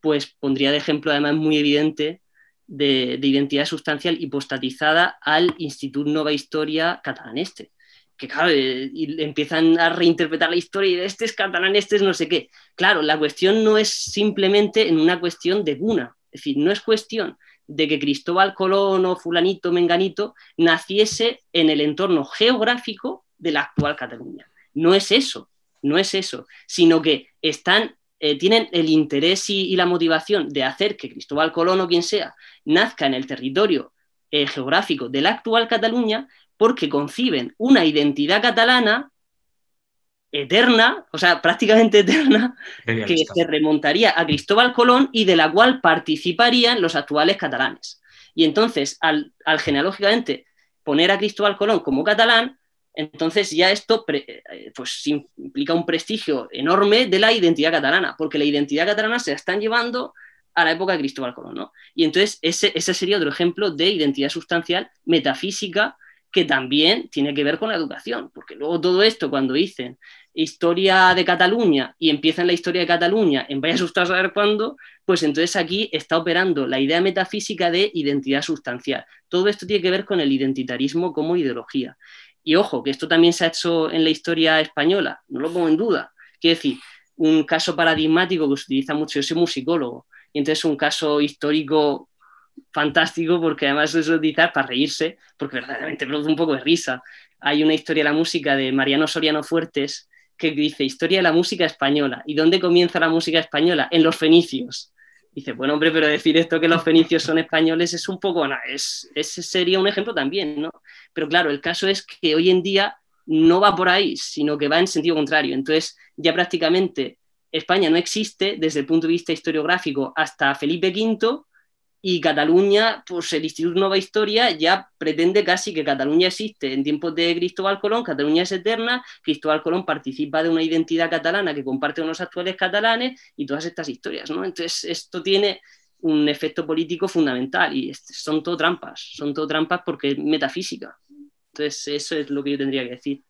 pues pondría de ejemplo además muy evidente de identidad sustancial hipostatizada al Institut Nova Historia catalán este. Que claro, y empiezan a reinterpretar la historia y de este es catalán, este es no sé qué. Claro, la cuestión no es simplemente en una cuestión de cuna. Es decir, no es cuestión de que Cristóbal Colón o fulanito, menganito, naciese en el entorno geográfico de la actual Cataluña. No es eso, sino que tienen el interés y la motivación de hacer que Cristóbal Colón o quien sea nazca en el territorio geográfico de la actual Cataluña porque conciben una identidad catalana eterna, o sea, prácticamente eterna, que se remontaría a Cristóbal Colón y de la cual participarían los actuales catalanes. Y entonces, al genealógicamente poner a Cristóbal Colón como catalán, entonces ya esto pues implica un prestigio enorme de la identidad catalana, porque la identidad catalana se la están llevando a la época de Cristóbal Colón, ¿no? Y entonces ese sería otro ejemplo de identidad sustancial metafísica que también tiene que ver con la educación, porque luego todo esto, cuando dicen historia de Cataluña y empiezan la historia de Cataluña en vaya a saber cuándo, pues entonces aquí está operando la idea metafísica de identidad sustancial. Todo esto tiene que ver con el identitarismo como ideología. Y ojo, que esto también se ha hecho en la historia española, no lo pongo en duda. Quiero decir, un caso paradigmático que se utiliza mucho, yo soy musicólogo, y entonces un caso histórico fantástico, porque además es utilizar para reírse, porque verdaderamente produce un poco de risa. Hay una historia de la música de Mariano Soriano Fuertes que dice, historia de la música española. ¿Y dónde comienza la música española? En los fenicios. Dice, bueno, hombre, pero decir esto que los fenicios son españoles es un poco, ese sería un ejemplo también, ¿no? Pero claro, el caso es que hoy en día no va por ahí, sino que va en sentido contrario. Entonces, ya prácticamente España no existe desde el punto de vista historiográfico hasta Felipe V, y Cataluña, pues el Instituto Nova Historia ya pretende casi que Cataluña existe en tiempos de Cristóbal Colón, Cataluña es eterna, Cristóbal Colón participa de una identidad catalana que comparte con los actuales catalanes y todas estas historias, ¿no? Entonces esto tiene un efecto político fundamental y son todo trampas porque es metafísica. Entonces eso es lo que yo tendría que decir.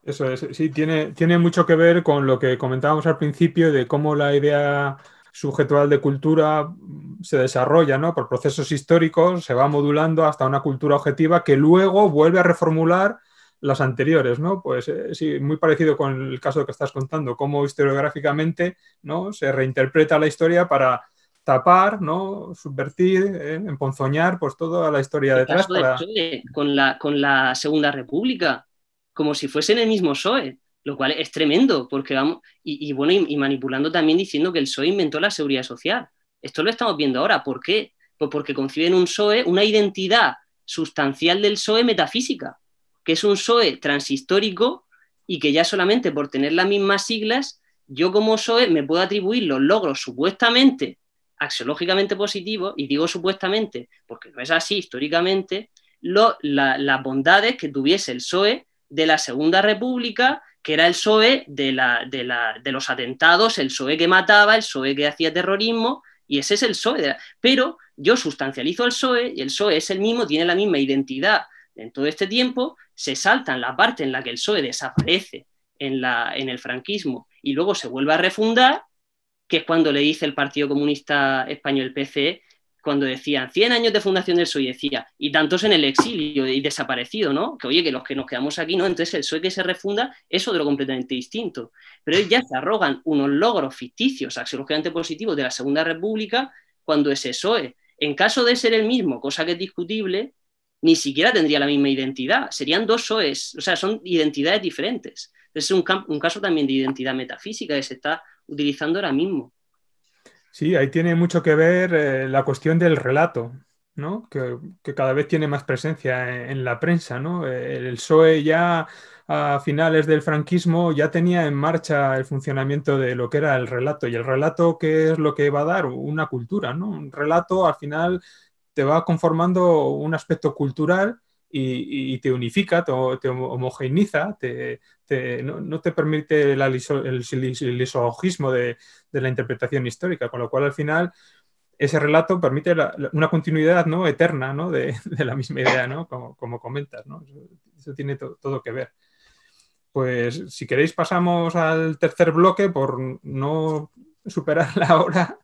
Eso es, sí, tiene mucho que ver con lo que comentábamos al principio de cómo la idea subjetual de cultura se desarrolla, ¿no? Por procesos históricos, se va modulando hasta una cultura objetiva que luego vuelve a reformular las anteriores, ¿no? Pues sí, muy parecido con el caso que estás contando, cómo historiográficamente, ¿no?, se reinterpreta la historia para tapar, ¿no?, subvertir, emponzoñar, pues toda la historia El detrás caso del para... PSOE con la Segunda República, como si fuesen el mismo PSOE, lo cual es tremendo, porque vamos, bueno, y manipulando también diciendo que el PSOE inventó la seguridad social. Esto lo estamos viendo ahora. ¿Por qué? Pues porque conciben un PSOE, una identidad sustancial del PSOE metafísica, que es un PSOE transhistórico y que ya solamente por tener las mismas siglas, yo como PSOE me puedo atribuir los logros supuestamente axiológicamente positivos, y digo supuestamente porque no es así históricamente, las bondades que tuviese el PSOE de la Segunda República, que era el PSOE de los atentados, el PSOE que mataba, el PSOE que hacía terrorismo, y ese es el PSOE. Pero yo sustancializo el PSOE y el PSOE es el mismo, tiene la misma identidad en todo este tiempo, se salta en la parte en la que el PSOE desaparece en el franquismo y luego se vuelve a refundar, que es cuando le dice el Partido Comunista Español, el PCE, cuando decían 100 años de fundación del PSOE, decía, y tantos en el exilio y desaparecido, ¿no? Que oye, que los que nos quedamos aquí, ¿no? Entonces el PSOE que se refunda es otro completamente distinto. Pero ellos ya se arrogan unos logros ficticios, axiológicamente positivos de la Segunda República, cuando ese PSOE, en caso de ser el mismo, cosa que es discutible, ni siquiera tendría la misma identidad. Serían dos PSOEs, o sea, son identidades diferentes. Es un caso también de identidad metafísica que se está utilizando ahora mismo. Sí, ahí tiene mucho que ver la cuestión del relato, ¿no? Que cada vez tiene más presencia en la prensa, ¿no? El PSOE ya a finales del franquismo ya tenía en marcha el funcionamiento de lo que era el relato. ¿Y el relato qué es lo que va a dar? Una cultura, ¿no? Un relato al final te va conformando un aspecto cultural y te unifica, te homogeneiza, no te permite el lisologismo de la interpretación histórica, con lo cual al final ese relato permite una continuidad, ¿no?, eterna, ¿no?, de la misma idea, ¿no?, como comentas, ¿no? Eso tiene todo que ver. Pues si queréis pasamos al tercer bloque por no superar la hora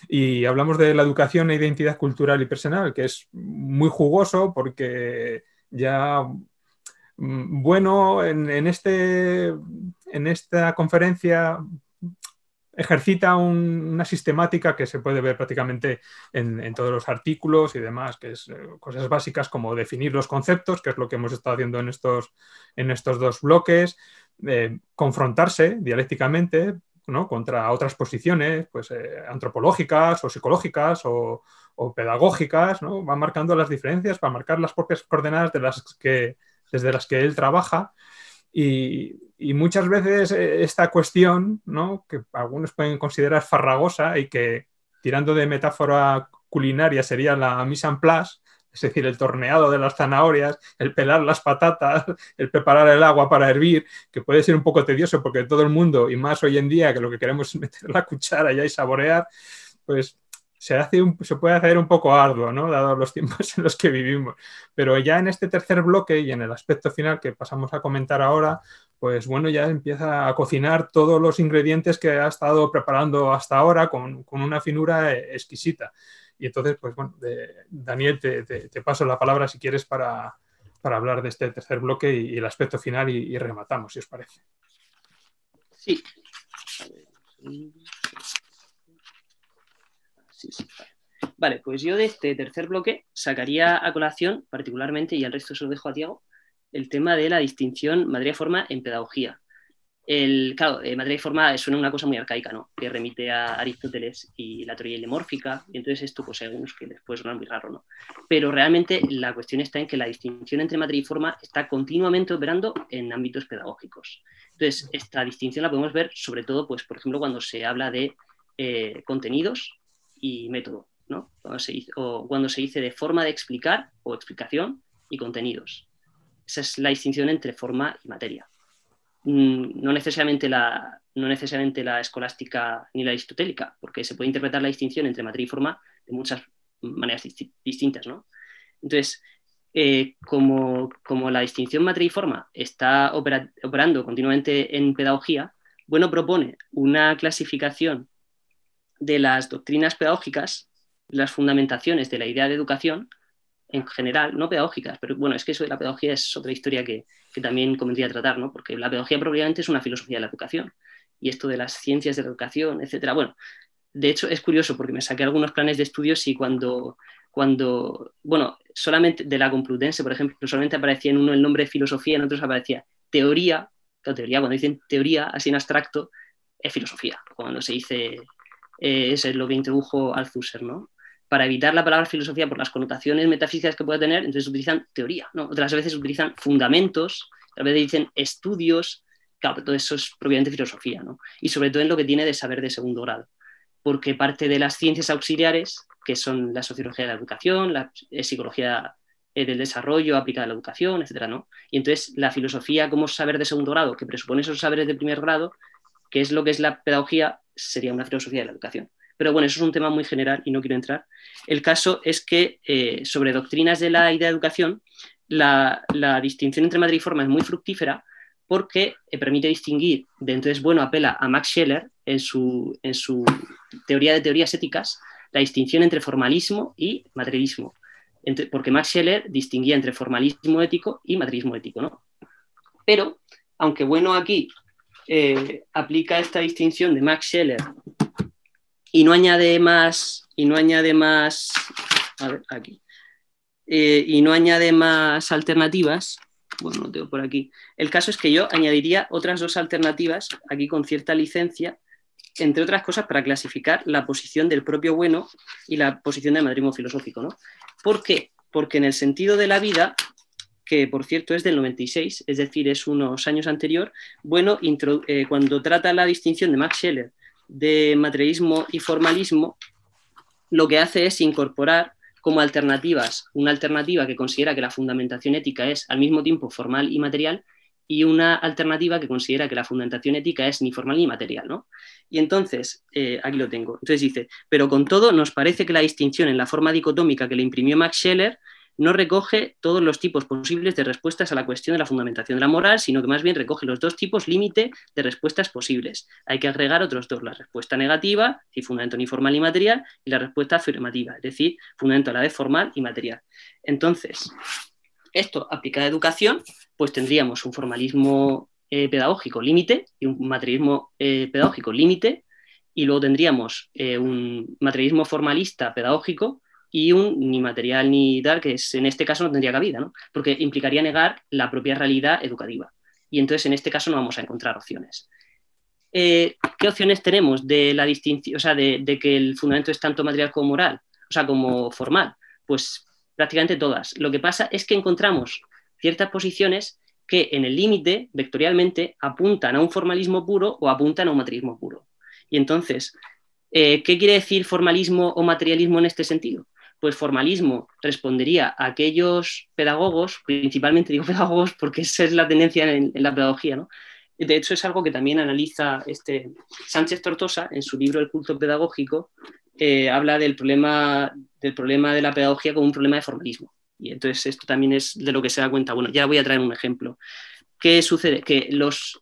y hablamos de la educación e identidad cultural y personal, que es muy jugoso porque ya, bueno, en esta conferencia ejercita una sistemática que se puede ver prácticamente en todos los artículos y demás, que es cosas básicas como definir los conceptos, que es lo que hemos estado haciendo en estos dos bloques, confrontarse dialécticamente, ¿no?, contra otras posiciones, pues antropológicas o psicológicas o pedagógicas, ¿no? Va marcando las diferencias para marcar las propias coordenadas desde las que él trabaja. Y muchas veces esta cuestión, ¿no?, que algunos pueden considerar farragosa y que tirando de metáfora culinaria sería la mise en place, es decir, el torneado de las zanahorias, el pelar las patatas, el preparar el agua para hervir, que puede ser un poco tedioso porque todo el mundo, y más hoy en día que lo que queremos es meter la cuchara ya y saborear, pues se puede hacer un poco arduo, ¿no?, dado los tiempos en los que vivimos. Pero ya en este tercer bloque y en el aspecto final que pasamos a comentar ahora, pues bueno, ya empieza a cocinar todos los ingredientes que ha estado preparando hasta ahora con una finura exquisita. Y entonces, pues bueno, Daniel, te paso la palabra si quieres para hablar de este tercer bloque y el aspecto final y rematamos, si os parece. Sí. Vale, pues yo de este tercer bloque sacaría a colación, particularmente, y al resto se lo dejo a Tiago, el tema de la distinción materia-forma en pedagogía. Claro, materia y forma suena una cosa muy arcaica, ¿no?, que remite a Aristóteles y la teoría ilemórfica, y entonces esto, pues hay algunos que les puede sonar muy raro, ¿no? Pero realmente la cuestión está en que la distinción entre materia y forma está continuamente operando en ámbitos pedagógicos. Entonces, esta distinción la podemos ver sobre todo, pues, por ejemplo, cuando se habla de contenidos y método, ¿no? Cuando se dice de forma de explicar o explicación y contenidos. Esa es la distinción entre forma y materia. No necesariamente la escolástica ni la aristotélica, porque se puede interpretar la distinción entre materia y forma de muchas maneras distintas, ¿no? Entonces, como la distinción materia y forma está operando continuamente en pedagogía, bueno, propone una clasificación de las doctrinas pedagógicas, las fundamentaciones de la idea de educación, en general, no pedagógicas, pero bueno, es que eso de la pedagogía es otra historia que también convendría tratar, ¿no? Porque la pedagogía probablemente es una filosofía de la educación y esto de las ciencias de la educación, etcétera. Bueno, de hecho es curioso porque me saqué algunos planes de estudios y cuando bueno, solamente de la Complutense, por ejemplo, solamente aparecía en uno el nombre de filosofía, en otros aparecía teoría. Claro, teoría, cuando dicen teoría, así en abstracto, es filosofía. Cuando se dice, eso es lo que introdujo Althusser, ¿no? Para evitar la palabra filosofía por las connotaciones metafísicas que puede tener, entonces utilizan teoría, ¿no? Otras veces utilizan fundamentos, otras veces dicen estudios, claro, todo eso es propiamente filosofía, ¿no? Y sobre todo en lo que tiene de saber de segundo grado, porque parte de las ciencias auxiliares, que son la sociología de la educación, la psicología del desarrollo aplicada a la educación, etcétera, ¿no? Y entonces la filosofía como saber de segundo grado, que presupone esos saberes de primer grado, que es lo que es la pedagogía, sería una filosofía de la educación. Pero bueno, eso es un tema muy general y no quiero entrar. El caso es que sobre doctrinas de la idea de educación, la distinción entre materia y forma es muy fructífera porque permite distinguir, entonces, bueno, apela a Max Scheler en su teoría de teorías éticas, la distinción entre formalismo y materialismo. Porque Max Scheler distinguía entre formalismo ético y materialismo ético, ¿no? Pero, aunque bueno aquí aplica esta distinción de Max Scheler y no añade más, a ver, aquí, y no añade más alternativas, bueno, lo tengo por aquí. El caso es que yo añadiría otras dos alternativas, aquí con cierta licencia, entre otras cosas para clasificar la posición del propio Bueno y la posición del materialismo filosófico, ¿no? ¿Por qué? Porque en el sentido de la vida, que por cierto es del 96, es decir, es unos años anterior, Bueno, cuando trata la distinción de Max Scheler de materialismo y formalismo, lo que hace es incorporar como alternativas una alternativa que considera que la fundamentación ética es al mismo tiempo formal y material y una alternativa que considera que la fundamentación ética es ni formal ni material, ¿no? Y entonces, aquí lo tengo, entonces dice, pero con todo nos parece que la distinción en la forma dicotómica que le imprimió Max Scheler no recoge todos los tipos posibles de respuestas a la cuestión de la fundamentación de la moral, sino que más bien recoge los dos tipos límite de respuestas posibles. Hay que agregar otros dos, la respuesta negativa, y fundamento ni formal ni material, y la respuesta afirmativa, es decir, fundamento a la vez formal y material. Entonces, esto aplicado a educación, pues tendríamos un formalismo pedagógico límite y un materialismo pedagógico límite, y luego tendríamos un materialismo formalista pedagógico y un ni material ni tal, que en este caso no tendría cabida, ¿no? Porque implicaría negar la propia realidad educativa. Y entonces en este caso no vamos a encontrar opciones. ¿Qué opciones tenemos de la distinción, o sea, de que el fundamento es tanto material como moral, o sea, como formal? Pues prácticamente todas. Lo que pasa es que encontramos ciertas posiciones que en el límite, vectorialmente, apuntan a un formalismo puro o apuntan a un materialismo puro. Y entonces, ¿qué quiere decir formalismo o materialismo en este sentido? Pues formalismo respondería a aquellos pedagogos, principalmente digo pedagogos porque esa es la tendencia en la pedagogía, ¿no? De hecho, es algo que también analiza Sánchez Tortosa en su libro El culto pedagógico, habla del problema de la pedagogía como un problema de formalismo. Y entonces esto también es de lo que se da cuenta. Bueno, ya voy a traer un ejemplo. ¿Qué sucede? Que los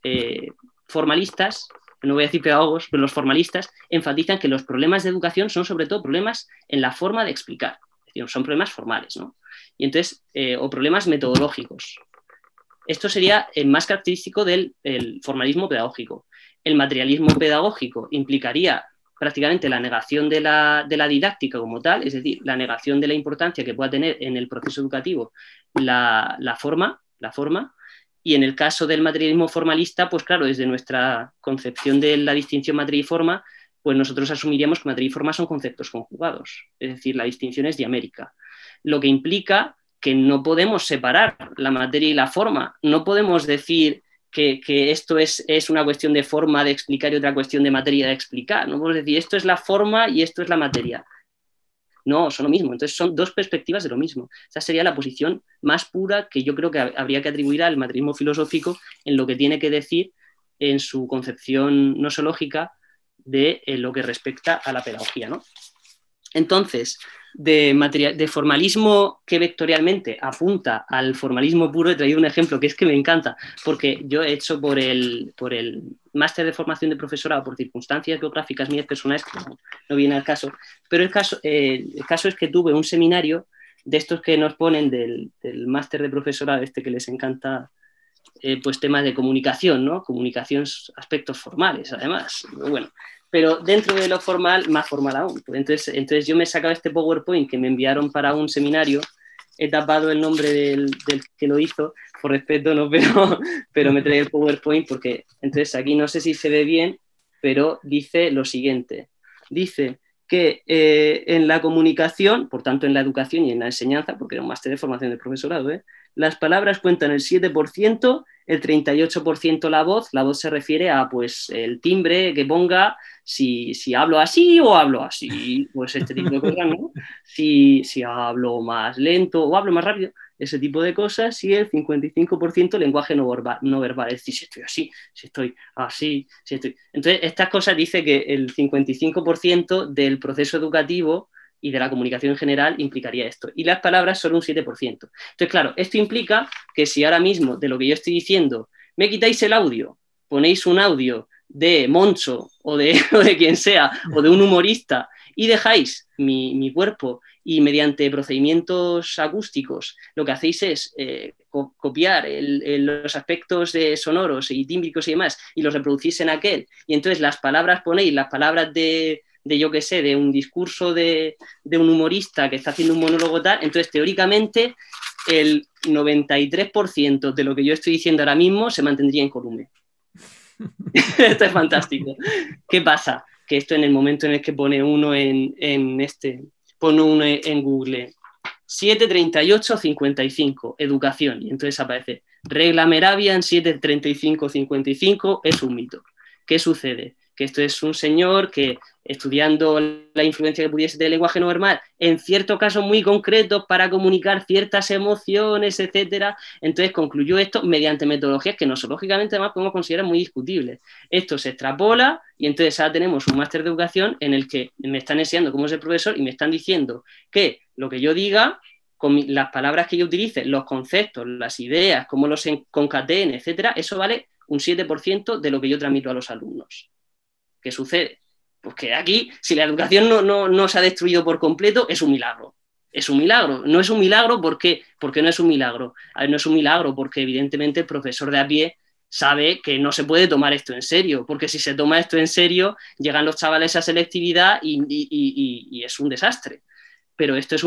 formalistas, no voy a decir pedagogos, pero los formalistas enfatizan que los problemas de educación son sobre todo problemas en la forma de explicar. Es decir, son problemas formales, ¿no? Y entonces, o problemas metodológicos. Esto sería más característico del formalismo pedagógico. El materialismo pedagógico implicaría prácticamente la negación de la didáctica como tal, es decir, la negación de la importancia que pueda tener en el proceso educativo la forma, y en el caso del materialismo formalista, pues claro, desde nuestra concepción de la distinción materia y forma, pues nosotros asumiríamos que materia y forma son conceptos conjugados, es decir, la distinción es diamérica, lo que implica que no podemos separar la materia y la forma, no podemos decir que esto es una cuestión de forma de explicar y otra cuestión de materia de explicar, no podemos decir esto es la forma y esto es la materia. No, son lo mismo. Entonces son dos perspectivas de lo mismo. Esa sería la posición más pura que yo creo que habría que atribuir al materialismo filosófico en lo que tiene que decir en su concepción nosológica de lo que respecta a la pedagogía, ¿no? Entonces, de formalismo que vectorialmente apunta al formalismo puro, he traído un ejemplo que es que me encanta, porque yo he hecho por el máster de formación de profesorado por circunstancias biográficas mías personales que no viene al caso, pero el caso es que tuve un seminario de estos que nos ponen del máster de profesorado, que les encanta, pues temas de comunicación, ¿no? Comunicación, aspectos formales, además. Bueno, pero dentro de lo formal, más formal aún. Pues entonces yo me he sacado este PowerPoint que me enviaron para un seminario. He tapado el nombre del que lo hizo, por respeto, ¿no? Pero me trae el PowerPoint porque entonces aquí no sé si se ve bien, pero dice lo siguiente. Dice que en la comunicación, por tanto en la educación y en la enseñanza, porque era un máster de formación de profesorado, las palabras cuentan el 7%, el 38% la voz se refiere a pues el timbre que ponga, si hablo así o hablo así, pues este tipo de cosas, ¿no? Si hablo más lento o hablo más rápido, ese tipo de cosas, y el 55% lenguaje no verbal, es decir, si estoy así, si estoy así, si estoy... Entonces, estas cosas dice que el 55% del proceso educativo y de la comunicación en general implicaría esto. Y las palabras son un 7%. Entonces, claro, esto implica que si ahora mismo de lo que yo estoy diciendo me quitáis el audio, ponéis un audio de Moncho o de quien sea, o de un humorista, y dejáis mi cuerpo y mediante procedimientos acústicos lo que hacéis es copiar los aspectos sonoros y tímbricos y demás y los reproducís en aquel, y entonces las palabras ponéis las palabras de yo qué sé, de un discurso de un humorista que está haciendo un monólogo tal, entonces teóricamente el 93% de lo que yo estoy diciendo ahora mismo se mantendría incólume. Esto es fantástico. ¿Qué pasa? Que esto en el momento en el que pone uno pone uno en Google 73855 educación, y entonces aparece regla Mehrabian 73555 es un mito. ¿Qué sucede? Que esto es un señor que, estudiando la influencia que pudiese tener el lenguaje no verbal en ciertos casos muy concretos para comunicar ciertas emociones, etcétera, entonces concluyó esto mediante metodologías que nosológicamente además podemos considerar muy discutibles. Esto se extrapola y entonces ahora tenemos un máster de educación en el que me están enseñando cómo es el profesor y me están diciendo que lo que yo diga, con las palabras que yo utilice, los conceptos, las ideas, cómo los concatene, etcétera, eso vale un 7% de lo que yo transmito a los alumnos. ¿Qué sucede? Pues que aquí, si la educación no se ha destruido por completo, es un milagro. Es un milagro. No es un milagro, ¿por qué? Porque no es un milagro. No es un milagro porque evidentemente el profesor de a pie sabe que no se puede tomar esto en serio, porque si se toma esto en serio, llegan los chavales a selectividad y es un desastre. Pero esto es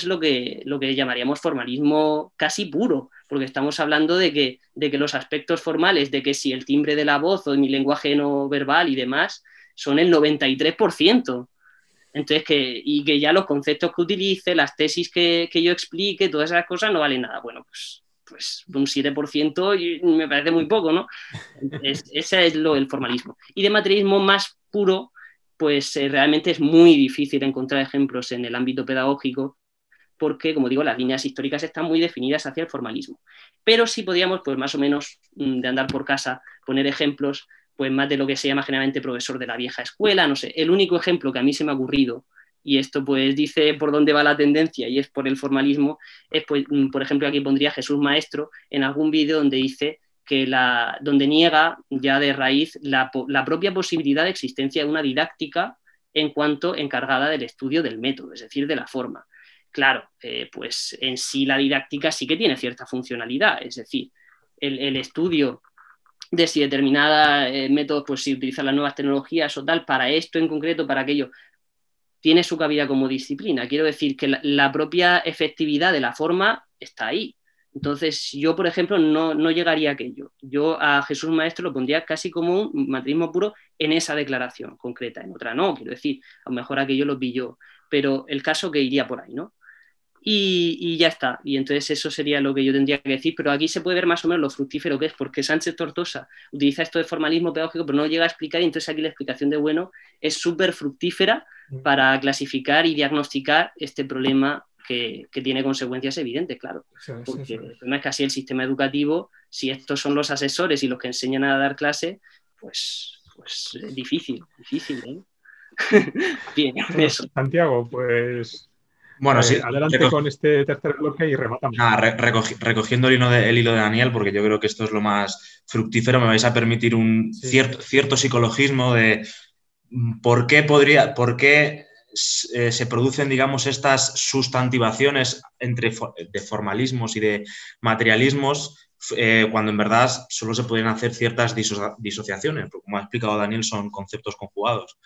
lo que llamaríamos formalismo casi puro, porque estamos hablando de que los aspectos formales, de que si el timbre de la voz o mi lenguaje no verbal y demás, son el 93%. Entonces, que ya los conceptos que utilice, las tesis que yo explique, todas esas cosas no valen nada. Bueno, pues un 7% me parece muy poco, ¿no? Ese es el formalismo. Y de materialismo más puro, pues realmente es muy difícil encontrar ejemplos en el ámbito pedagógico porque, como digo, las líneas históricas están muy definidas hacia el formalismo. Pero sí podríamos, pues más o menos de andar por casa, poner ejemplos, pues más de lo que se llama generalmente profesor de la vieja escuela, no sé. El único ejemplo que a mí se me ha ocurrido, y esto pues dice por dónde va la tendencia y es por el formalismo, es pues, por ejemplo, aquí pondría Jesús Maestro en algún vídeo donde dice donde niega ya de raíz la propia posibilidad de existencia de una didáctica en cuanto encargada del estudio del método, es decir, de la forma. Claro, pues en sí la didáctica sí que tiene cierta funcionalidad, es decir, el estudio de si determinada método, pues si utilizan las nuevas tecnologías o tal, para esto en concreto, para aquello, tiene su cabida como disciplina. Quiero decir que la propia efectividad de la forma está ahí. Entonces, yo, por ejemplo, no llegaría a aquello. Yo a Jesús Maestro lo pondría casi como un materialismo puro en esa declaración concreta, en otra no, quiero decir, a lo mejor aquello lo pillo, pero el caso que iría por ahí, ¿no? Y ya está, y entonces eso sería lo que yo tendría que decir, pero aquí se puede ver más o menos lo fructífero que es, porque Sánchez Tortosa utiliza esto de formalismo pedagógico, pero no llega a explicar, y entonces aquí la explicación de Bueno es súper fructífera para clasificar y diagnosticar este problema que tiene consecuencias evidentes, claro. Porque el problema es que así el sistema educativo, si estos son los asesores y los que enseñan a dar clase, pues es difícil, ¿eh? Bien, eso. Santiago, pues bueno, sí, adelante con este tercer bloque y rematamos. Recogiendo el hilo de Daniel, porque yo creo que esto es lo más fructífero, me vais a permitir un cierto psicologismo de por qué se producen, digamos, estas sustantivaciones de formalismos y de materialismos, cuando en verdad solo se pueden hacer ciertas disociaciones, porque como ha explicado Daniel, son conceptos conjugados.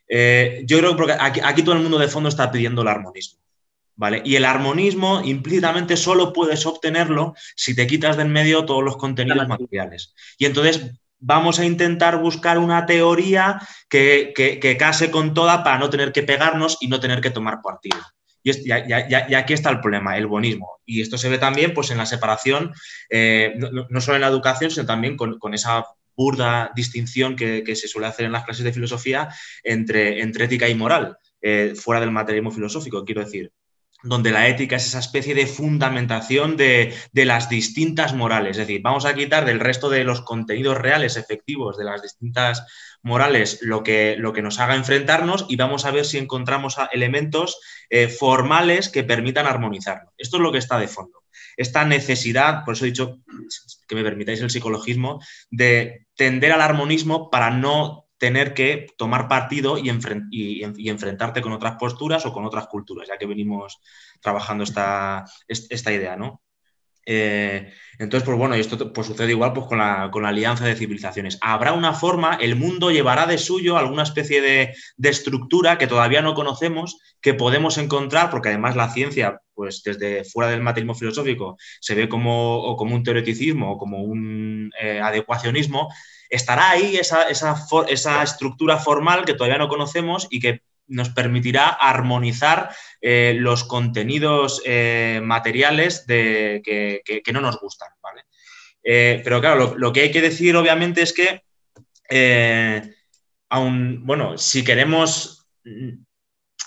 Yo creo que aquí todo el mundo de fondo está pidiendo el armonismo, ¿vale? Y el armonismo implícitamente solo puedes obtenerlo si te quitas de en medio todos los contenidos materiales. Y entonces vamos a intentar buscar una teoría que case con toda para no tener que pegarnos y no tener que tomar partido. Y aquí está el problema, el bonismo. Y esto se ve también pues, en la separación, no solo en la educación, sino también con esa burda distinción que se suele hacer en las clases de filosofía entre ética y moral, fuera del materialismo filosófico, quiero decir, donde la ética es esa especie de fundamentación de las distintas morales. Es decir, vamos a quitar del resto de los contenidos reales, efectivos, de las distintas morales, lo que nos haga enfrentarnos y vamos a ver si encontramos elementos formales que permitan armonizarlo. Esto es lo que está de fondo. Esta necesidad, por eso he dicho, que me permitáis el psicologismo, de tender al armonismo para no tener que tomar partido y enfrentarte con otras posturas o con otras culturas, ya que venimos trabajando esta idea, ¿no? Entonces, pues bueno, esto pues sucede igual pues, con la alianza de civilizaciones. Habrá una forma, el mundo llevará de suyo alguna especie de estructura que todavía no conocemos, que podemos encontrar, porque además la ciencia, pues desde fuera del materialismo filosófico, se ve como un teoreticismo o como un adecuacionismo. Estará ahí esa estructura formal que todavía no conocemos y que nos permitirá armonizar los contenidos materiales que no nos gustan, ¿vale? Pero claro, lo que hay que decir obviamente es que si queremos,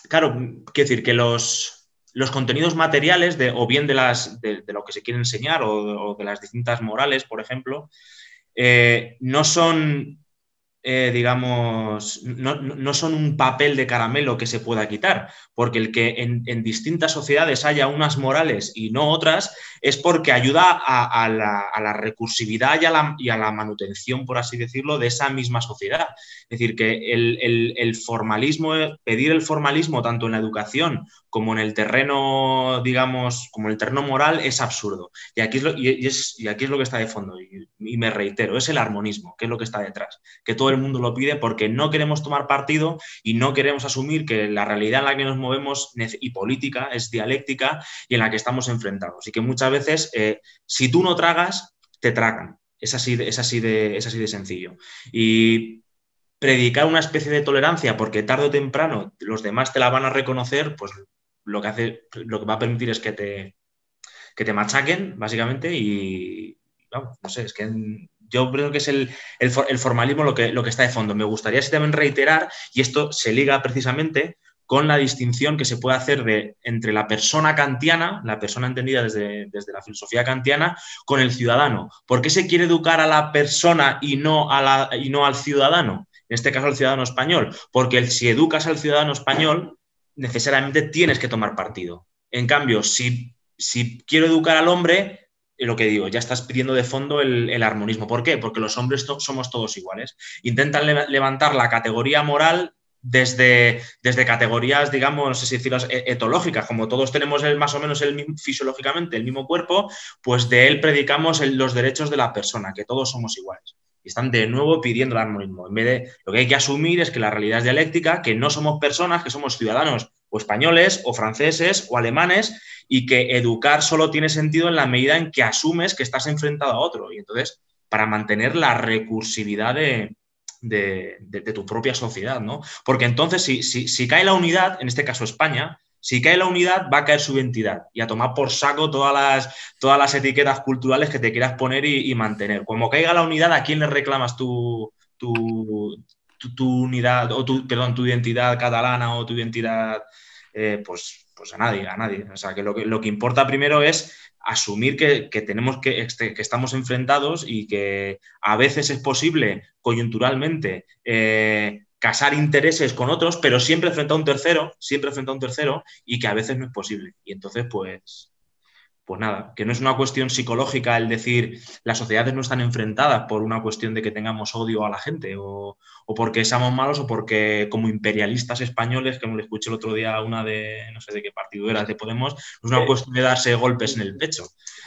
claro, quiero decir que los contenidos materiales o bien de lo que se quiere enseñar o de las distintas morales, por ejemplo, no son, digamos, no son un papel de caramelo que se pueda quitar, porque el que en distintas sociedades haya unas morales y no otras es porque ayuda a la recursividad y a la manutención, por así decirlo, de esa misma sociedad. Es decir, que el formalismo, pedir el formalismo tanto en la educación como en el terreno, digamos, como en el terreno moral es absurdo. Y aquí es lo que está de fondo, y me reitero, es el armonismo, que es lo que está detrás, que todo el mundo lo pide porque no queremos tomar partido y no queremos asumir que la realidad en la que nos movemos y política es dialéctica y en la que estamos enfrentados. Y que muchas veces, si tú no tragas, te tragan. Es así de sencillo. Y predicar una especie de tolerancia porque tarde o temprano los demás te la van a reconocer, pues lo que va a permitir es que te machaquen, básicamente, y no sé, es que yo creo que es el formalismo lo que está de fondo. Me gustaría también reiterar, y esto se liga precisamente con la distinción que se puede hacer entre la persona kantiana, la persona entendida desde la filosofía kantiana, con el ciudadano. ¿Por qué se quiere educar a la persona y no al ciudadano? En este caso al ciudadano español, porque si educas al ciudadano español, necesariamente tienes que tomar partido. En cambio, si quiero educar al hombre, lo que digo, ya estás pidiendo de fondo el armonismo. ¿Por qué? Porque los hombres somos todos iguales. Intentan levantar la categoría moral desde categorías, digamos, no sé si decirlo, etológicas, como todos tenemos más o menos fisiológicamente el mismo cuerpo, pues de él predicamos los derechos de la persona, que todos somos iguales. Y están de nuevo pidiendo el armonismo. En vez de, lo que hay que asumir es que la realidad es dialéctica, que no somos personas, que somos ciudadanos o españoles o franceses o alemanes, y que educar solo tiene sentido en la medida en que asumes que estás enfrentado a otro. Y entonces, para mantener la recursividad de tu propia sociedad, ¿no? Porque entonces, si cae la unidad, en este caso España, si cae la unidad, va a caer su identidad y a tomar por saco todas las etiquetas culturales que te quieras poner y mantener. Como caiga la unidad, ¿a quién le reclamas tu unidad, o tu identidad catalana o tu identidad? Pues a nadie. O sea, que lo que importa primero es asumir que estamos enfrentados y que a veces es posible coyunturalmente casar intereses con otros, pero siempre frente a un tercero, y que a veces no es posible. Y entonces, pues Pues nada, que no es una cuestión psicológica el decir las sociedades no están enfrentadas por una cuestión de que tengamos odio a la gente o porque seamos malos o porque como imperialistas españoles, como le escuché el otro día a una de, no sé de qué partido era, de Podemos, no es una cuestión de darse golpes en el pecho,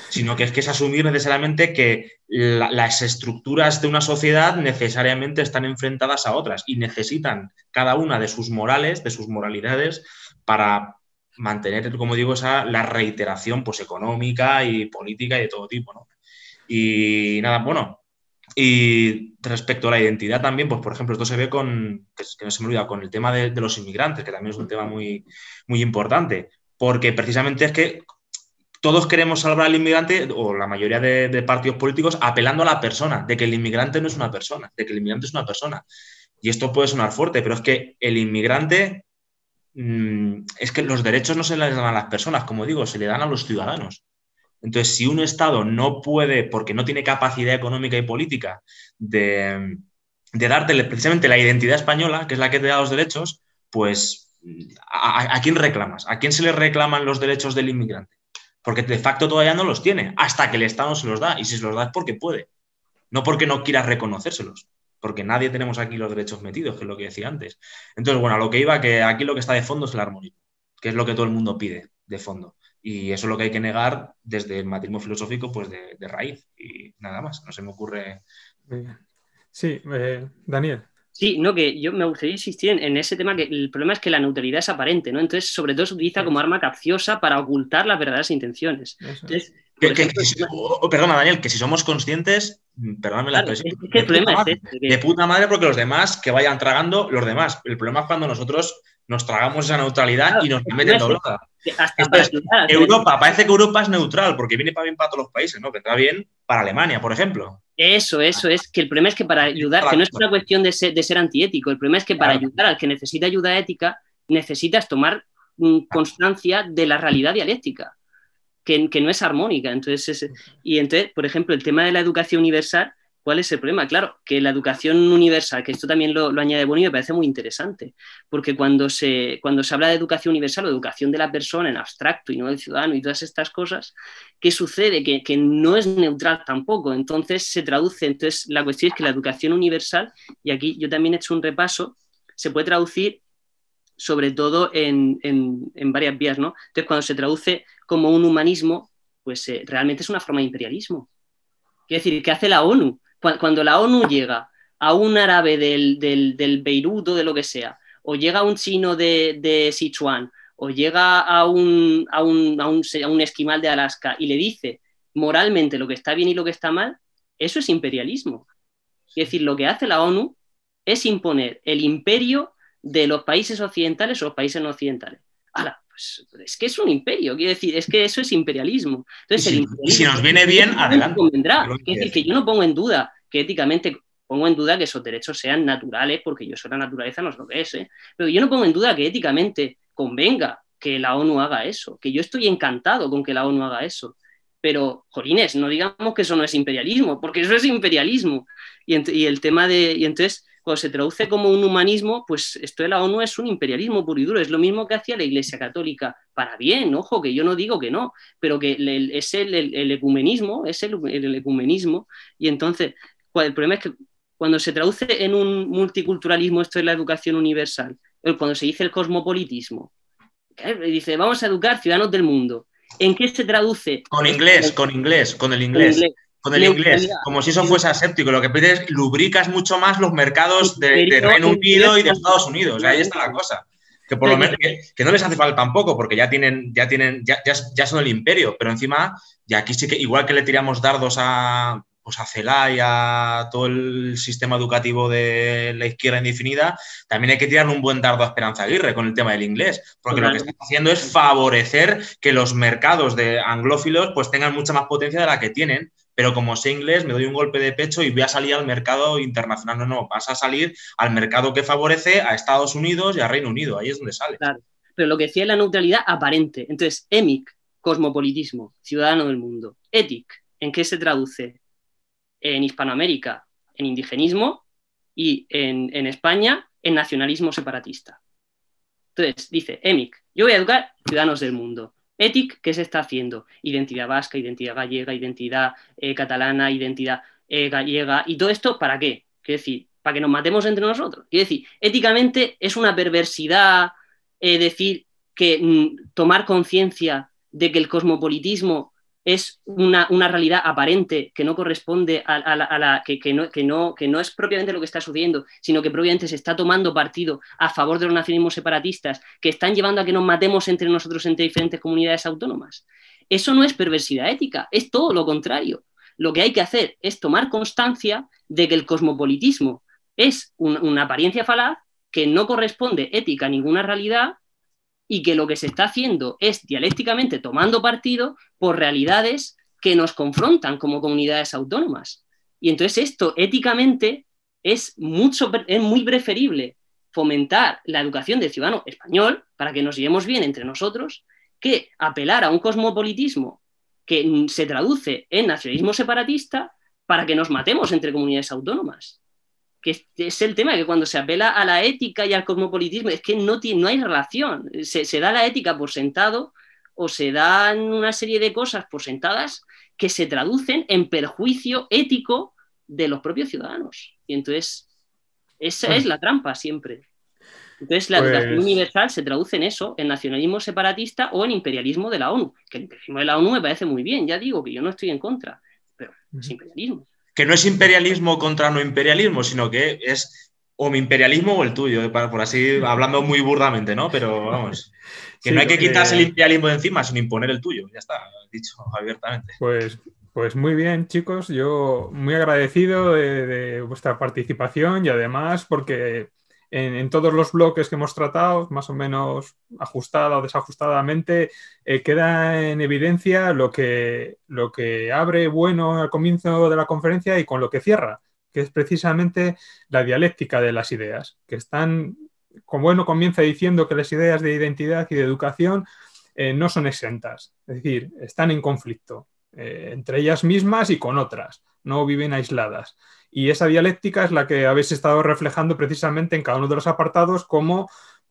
sino que es asumir necesariamente que las estructuras de una sociedad necesariamente están enfrentadas a otras y necesitan cada una de sus morales, de sus moralidades para mantener, como digo, la reiteración pues, económica y política y de todo tipo, ¿no? Y nada, bueno, y respecto a la identidad también, pues por ejemplo, esto se ve que no se me olvida, con el tema de los inmigrantes, que también es un tema muy, muy importante, porque precisamente es que todos queremos salvar al inmigrante, o la mayoría de partidos políticos, apelando a la persona, de que el inmigrante no es una persona, de que el inmigrante es una persona. Y esto puede sonar fuerte, pero es que el inmigrante... es que los derechos no se les dan a las personas, como digo, se le dan a los ciudadanos. Entonces, si un Estado no puede, porque no tiene capacidad económica y política de darte precisamente la identidad española, que es la que te da los derechos, pues ¿a quién reclamas? ¿A quién se le reclaman los derechos del inmigrante? Porque de facto todavía no los tiene, hasta que el Estado se los da. Y si se los da es porque puede, no porque no quiera reconocérselos, porque nadie tenemos aquí los derechos metidos, que es lo que decía antes. Entonces, bueno, a lo que iba, que aquí lo que está de fondo es el armonismo, que es lo que todo el mundo pide de fondo. Y eso es lo que hay que negar desde el materialismo filosófico, pues de raíz. Y nada más, no se me ocurre. Sí, Daniel. Sí, no, que yo me gustaría insistir en ese tema, que el problema es que la neutralidad es aparente, ¿no? Entonces, sobre todo se utiliza como arma capciosa para ocultar las verdaderas intenciones. Entonces, perdona, Daniel, que si somos conscientes, perdóname la expresión, es que el problema es de puta madre, porque los demás que vayan tragando los demás. El problema es cuando nosotros nos tragamos esa neutralidad y nos meten doblada. Europa, parece que Europa es neutral, porque viene para bien para todos los países, ¿no? Vendrá bien para Alemania, por ejemplo. Eso es, que el problema es que para ayudar, que no es una cuestión de ser antiético, el problema es que para ayudar al que necesita ayuda ética, necesitas tomar constancia de la realidad dialéctica, que no es armónica. Entonces, por ejemplo, el tema de la educación universal, ¿cuál es el problema? Claro, que la educación universal, que esto también lo añade Bonino, me parece muy interesante, porque cuando se habla de educación universal o educación de la persona en abstracto y no del ciudadano y todas estas cosas, ¿qué sucede? Que no es neutral tampoco, entonces se traduce, entonces la cuestión es que la educación universal, y aquí yo también he hecho un repaso, se puede traducir sobre todo en varias vías, ¿no? Entonces, cuando se traduce como un humanismo, pues realmente es una forma de imperialismo. Quiere decir, ¿qué hace la ONU? Cuando la ONU llega a un árabe del Beirut o de lo que sea, o llega a un chino de Sichuan, o llega a un esquimal de Alaska y le dice moralmente lo que está bien y lo que está mal, eso es imperialismo. Es decir, lo que hace la ONU es imponer el imperio de los países occidentales o los países no occidentales. Ahora, pues es que es un imperio, quiero decir, es que eso es imperialismo. Entonces, y si nos viene bien, adelante. Convendrá. Es decir, que yo no pongo en duda, que éticamente pongo en duda que esos derechos sean naturales, porque yo soy la naturaleza, no es lo que es, pero yo no pongo en duda que éticamente convenga que la ONU haga eso, que yo estoy encantado con que la ONU haga eso. Pero, jolines, no digamos que eso no es imperialismo, porque eso es imperialismo. Y el tema y entonces, cuando se traduce como un humanismo, pues esto de la ONU es un imperialismo puro y duro. Es lo mismo que hacía la Iglesia Católica. Para bien, ojo, que yo no digo que no, pero que es el ecumenismo, es el ecumenismo. Y entonces, el problema es que cuando se traduce en un multiculturalismo, esto es la educación universal, cuando se dice el cosmopolitismo, dice, vamos a educar ciudadanos del mundo. ¿En qué se traduce? Con el inglés. Como si eso fuese aséptico. Lo que pides es lubricas mucho más los mercados de Reino Unido y de Estados Unidos. O sea, ahí está la cosa. Que por lo menos que no les hace falta tampoco, porque ya son el imperio, pero encima, y aquí sí que, igual que le tiramos dardos a CELA y a todo el sistema educativo de la izquierda indefinida, también hay que tirarle un buen dardo a Esperanza Aguirre con el tema del inglés, porque lo que está haciendo es favorecer que los mercados de anglófilos pues tengan mucha más potencia de la que tienen, pero como sé inglés me doy un golpe de pecho y voy a salir al mercado internacional. No, vas a salir al mercado que favorece a Estados Unidos y a Reino Unido, ahí es donde sale. Claro, pero lo que decía es la neutralidad aparente. Entonces, EMIC, cosmopolitismo, ciudadano del mundo. ETIC, ¿en qué se traduce? En Hispanoamérica, en indigenismo, y en España, en nacionalismo separatista. Entonces, dice EMIC, yo voy a educar ciudadanos del mundo. ETIC, ¿qué se está haciendo? Identidad vasca, identidad gallega, identidad catalana, identidad gallega. ¿Y todo esto para qué? Quiero decir, para que nos matemos entre nosotros. Quiero decir, éticamente es una perversidad decir que tomar conciencia de que el cosmopolitismo es una realidad aparente que no corresponde que no es propiamente lo que está sucediendo, sino que propiamente se está tomando partido a favor de los nacionalismos separatistas que están llevando a que nos matemos entre nosotros entre diferentes comunidades autónomas. Eso no es perversidad ética, es todo lo contrario. Lo que hay que hacer es tomar constancia de que el cosmopolitismo es una apariencia falaz que no corresponde ética a ninguna realidad y que lo que se está haciendo es dialécticamente tomando partido por realidades que nos confrontan como comunidades autónomas. Y entonces esto éticamente es muy preferible fomentar la educación del ciudadano español para que nos llevemos bien entre nosotros que apelar a un cosmopolitismo que se traduce en nacionalismo separatista para que nos matemos entre comunidades autónomas. Que es el tema, que cuando se apela a la ética y al cosmopolitismo es que no hay relación. Se da la ética por sentado o se dan una serie de cosas por sentadas que se traducen en perjuicio ético de los propios ciudadanos. Y entonces esa es la trampa siempre. Entonces la educación universal se traduce en eso, en nacionalismo separatista o en imperialismo de la ONU. Que el imperialismo de la ONU me parece muy bien, ya digo que yo no estoy en contra, pero es imperialismo. Que no es imperialismo contra no imperialismo, sino que es o mi imperialismo o el tuyo, por así, hablando muy burdamente, ¿no? Pero vamos, que sí, no hay que quitarse el imperialismo de encima, sino imponer el tuyo, ya está, dicho abiertamente. Pues muy bien, chicos, yo muy agradecido de vuestra participación y además porque en todos los bloques que hemos tratado, más o menos ajustada o desajustadamente, queda en evidencia lo que abre bueno al comienzo de la conferencia y con lo que cierra, que es precisamente la dialéctica de las ideas, que están, como bueno comienza diciendo que las ideas de identidad y de educación no son exentas, es decir, están en conflicto entre ellas mismas y con otras, no viven aisladas. Y esa dialéctica es la que habéis estado reflejando precisamente en cada uno de los apartados, como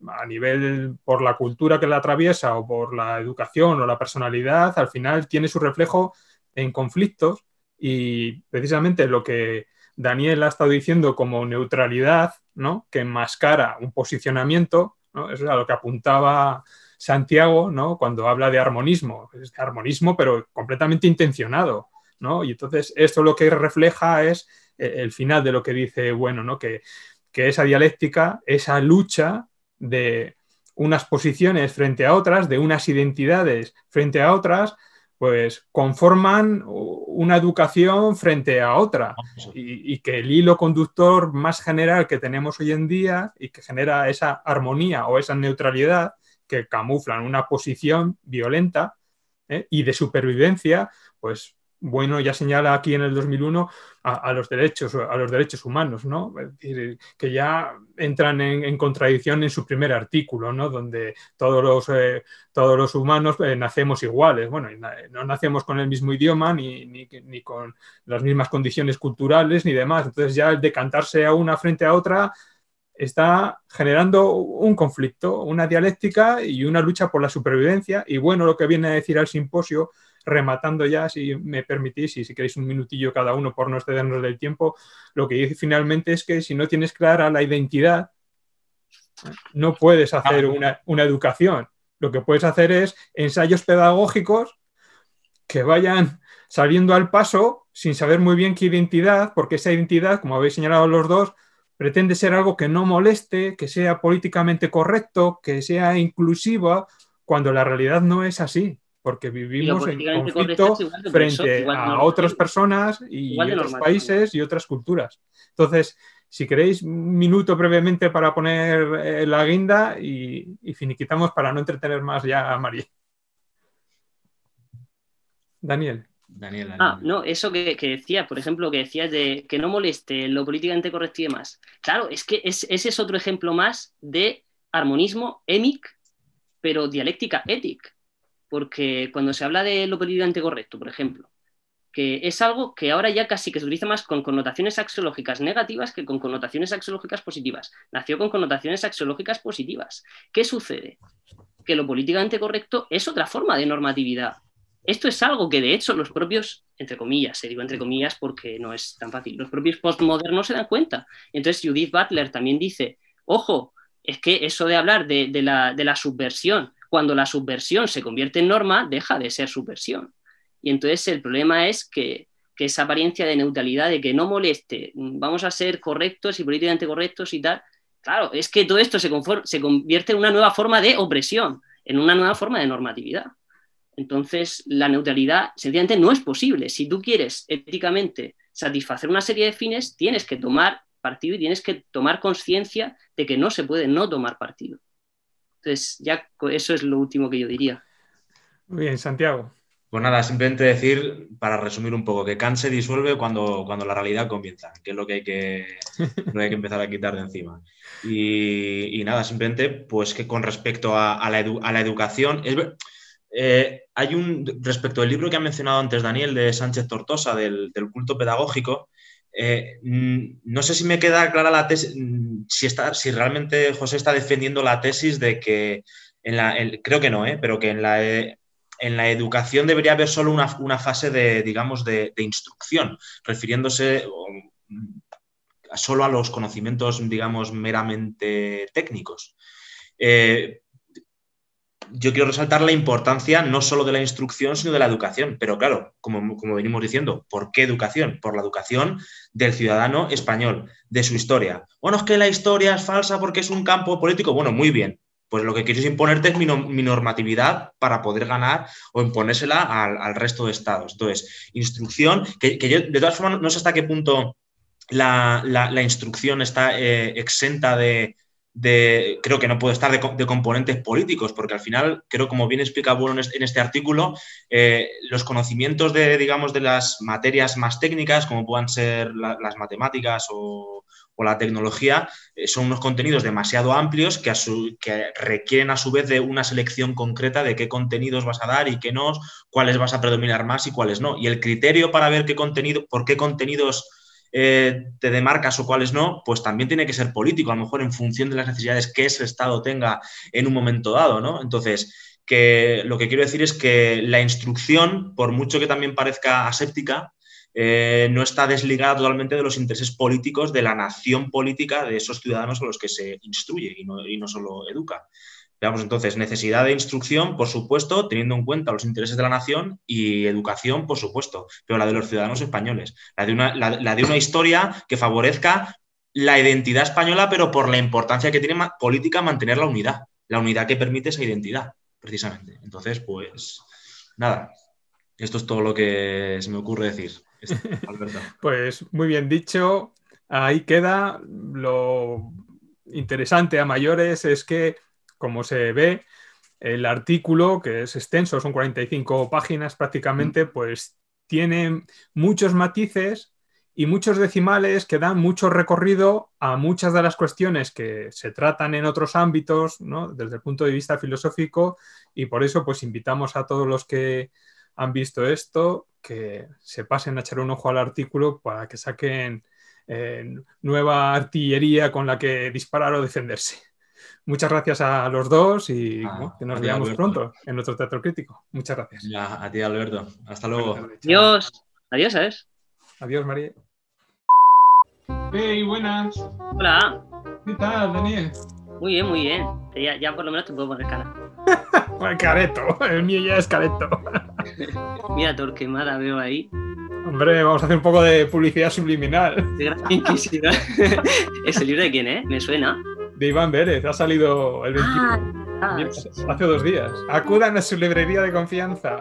a nivel por la cultura que la atraviesa o por la educación o la personalidad, al final tiene su reflejo en conflictos y precisamente lo que Daniel ha estado diciendo como neutralidad, ¿no? Que enmascara un posicionamiento, ¿no? Eso es a lo que apuntaba Santiago, ¿no? Cuando habla de armonismo, es de armonismo pero completamente intencionado, ¿no? Y entonces esto lo que refleja es el final de lo que dice Bueno, ¿no? Que esa dialéctica, esa lucha de unas posiciones frente a otras, de unas identidades frente a otras, pues conforman una educación frente a otra y que el hilo conductor más general que tenemos hoy en día y que genera esa armonía o esa neutralidad que camuflan una posición violenta y de supervivencia, pues Bueno ya señala aquí en el 2001 a los derechos humanos, ¿no? Es decir, que ya entran en contradicción en su primer artículo, ¿no? Donde todos los humanos nacemos iguales. Bueno, no nacemos con el mismo idioma ni con las mismas condiciones culturales ni demás. Entonces ya el decantarse a una frente a otra está generando un conflicto, una dialéctica y una lucha por la supervivencia. Y bueno, lo que viene a decir al simposio, rematando ya, si me permitís, y si queréis un minutillo cada uno por no excedernos del tiempo, lo que dice finalmente es que si no tienes clara la identidad, no puedes hacer una educación. Lo que puedes hacer es ensayos pedagógicos que vayan saliendo al paso sin saber muy bien qué identidad, porque esa identidad, como habéis señalado los dos, pretende ser algo que no moleste, que sea políticamente correcto, que sea inclusiva, cuando la realidad no es así, porque vivimos en conflicto frente a otras personas y otros países y otras culturas. Entonces, si queréis un minuto brevemente para poner la guinda y finiquitamos para no entretener más ya a María. Daniel. No, eso que decías, por ejemplo, que decías de que no moleste lo políticamente correcto y demás. Claro, es que ese es otro ejemplo más de armonismo émic, pero dialéctica ética. Porque cuando se habla de lo políticamente correcto, por ejemplo, que es algo que ahora ya casi que se utiliza más con connotaciones axiológicas negativas que con connotaciones axiológicas positivas. Nació con connotaciones axiológicas positivas. ¿Qué sucede? Que lo políticamente correcto es otra forma de normatividad. Esto es algo que, de hecho, los propios, entre comillas, digo entre comillas porque no es tan fácil, los propios postmodernos se dan cuenta. Entonces Judith Butler también dice, ojo, es que eso de hablar de la subversión, cuando la subversión se convierte en norma, deja de ser subversión. Y entonces el problema es que esa apariencia de neutralidad, de que no moleste, vamos a ser correctos y políticamente correctos y tal, claro, es que todo esto se convierte en una nueva forma de opresión, en una nueva forma de normatividad. Entonces, la neutralidad sencillamente no es posible. Si tú quieres éticamente satisfacer una serie de fines, tienes que tomar partido y tienes que tomar conciencia de que no se puede no tomar partido. Entonces, ya eso es lo último que yo diría. Muy bien, Santiago. Pues nada, simplemente decir, para resumir un poco, que Kant se disuelve cuando la realidad comienza, que es lo que hay que empezar a quitar de encima. Y nada, simplemente, pues que con respecto a la educación, respecto al libro que ha mencionado antes Daniel, de Sánchez Tortosa, del culto pedagógico, no sé si me queda clara la tesis, si realmente José está defendiendo la tesis de que, creo que no, pero que en la educación debería haber solo una fase de instrucción, refiriéndose solo a los conocimientos, digamos, meramente técnicos. Yo quiero resaltar la importancia no solo de la instrucción, sino de la educación. Pero claro, como venimos diciendo, ¿por qué educación? Por la educación del ciudadano español, de su historia. Bueno, es que la historia es falsa porque es un campo político. Bueno, muy bien. Pues lo que quiero es imponerte es mi normatividad para poder ganar o imponérsela al resto de estados. Entonces, instrucción, que yo de todas formas no sé hasta qué punto la instrucción está exenta creo que no puede estar de componentes políticos, porque al final, creo, como bien explica Bueno en este artículo, los conocimientos de las materias más técnicas, como puedan ser las matemáticas o la tecnología, son unos contenidos demasiado amplios que requieren a su vez de una selección concreta de qué contenidos vas a dar y qué no, cuáles vas a predominar más y cuáles no. Y el criterio para ver por qué contenidos te demarcas o cuáles no, pues también tiene que ser político, a lo mejor en función de las necesidades que ese Estado tenga en un momento dado, ¿no? Entonces, que lo que quiero decir es que la instrucción, por mucho que también parezca aséptica, no está desligada totalmente de los intereses políticos de la nación política de esos ciudadanos a los que se instruye y no solo educa. Veamos, entonces, necesidad de instrucción, por supuesto, teniendo en cuenta los intereses de la nación, y educación, por supuesto, pero la de los ciudadanos españoles, la de una historia que favorezca la identidad española, pero por la importancia que tiene política mantener la unidad que permite esa identidad, precisamente. Entonces, pues, nada, esto es todo lo que se me ocurre decir. Alberto. Pues muy bien dicho, ahí queda. Lo interesante a mayores es que, como se ve, el artículo, que es extenso, son 45 páginas prácticamente, pues tiene muchos matices y muchos decimales que dan mucho recorrido a muchas de las cuestiones que se tratan en otros ámbitos, ¿no?, desde el punto de vista filosófico, y por eso pues invitamos a todos los que han visto esto que se pasen a echar un ojo al artículo para que saquen nueva artillería con la que disparar o defenderse. Muchas gracias a los dos y que nos veamos pronto en nuestro Teatro Crítico. Muchas gracias. Ya, a ti, Alberto. Hasta luego. Adiós. Adiós, ¿sabes? Adiós, María. Hey, buenas. Hola. ¿Qué tal, Daniel? Muy bien, muy bien. Ya por lo menos te puedo poner cara. Careto, el mío ya es careto. Mira, Torquemada veo ahí. Hombre, vamos a hacer un poco de publicidad subliminal. De Gran Inquisidor. ¿Ese libro de quién, Me suena. De Iván Vélez, ha salido el 21. Hace 2 días. Acudan a su librería de confianza.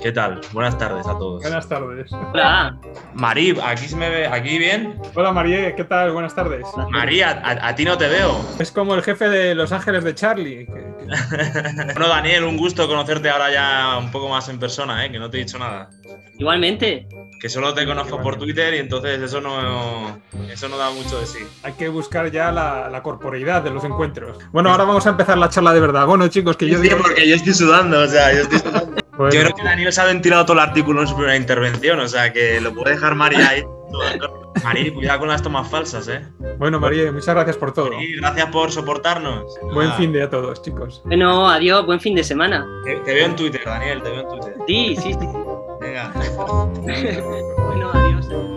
¿Qué tal? Buenas tardes a todos. Buenas tardes. Hola. Marí, ¿aquí se me ve? ¿Aquí bien? Hola, María, ¿qué tal? Buenas tardes. Marí, a ti no te veo. Es como el jefe de Los Ángeles de Charlie. Bueno, Daniel, un gusto conocerte ahora ya un poco más en persona, que no te he dicho nada. Igualmente. Que solo te conozco por Twitter y entonces eso no da mucho de sí. Hay que buscar ya la corporeidad de los encuentros. Bueno, ahora vamos a empezar la charla de verdad. Bueno, chicos, que yo digo... porque yo estoy sudando, yo estoy sudando. Bueno. Yo creo que Daniel se ha ventilado todo el artículo en su primera intervención, o sea que lo puede dejar María ahí. María, cuidado con las tomas falsas, ¿eh? Bueno, María, muchas gracias por todo. María, gracias por soportarnos. Buen fin de a todos, chicos. Bueno, adiós, buen fin de semana. Te veo en Twitter, Daniel, te veo en Twitter. Sí. Venga. Bueno, adiós.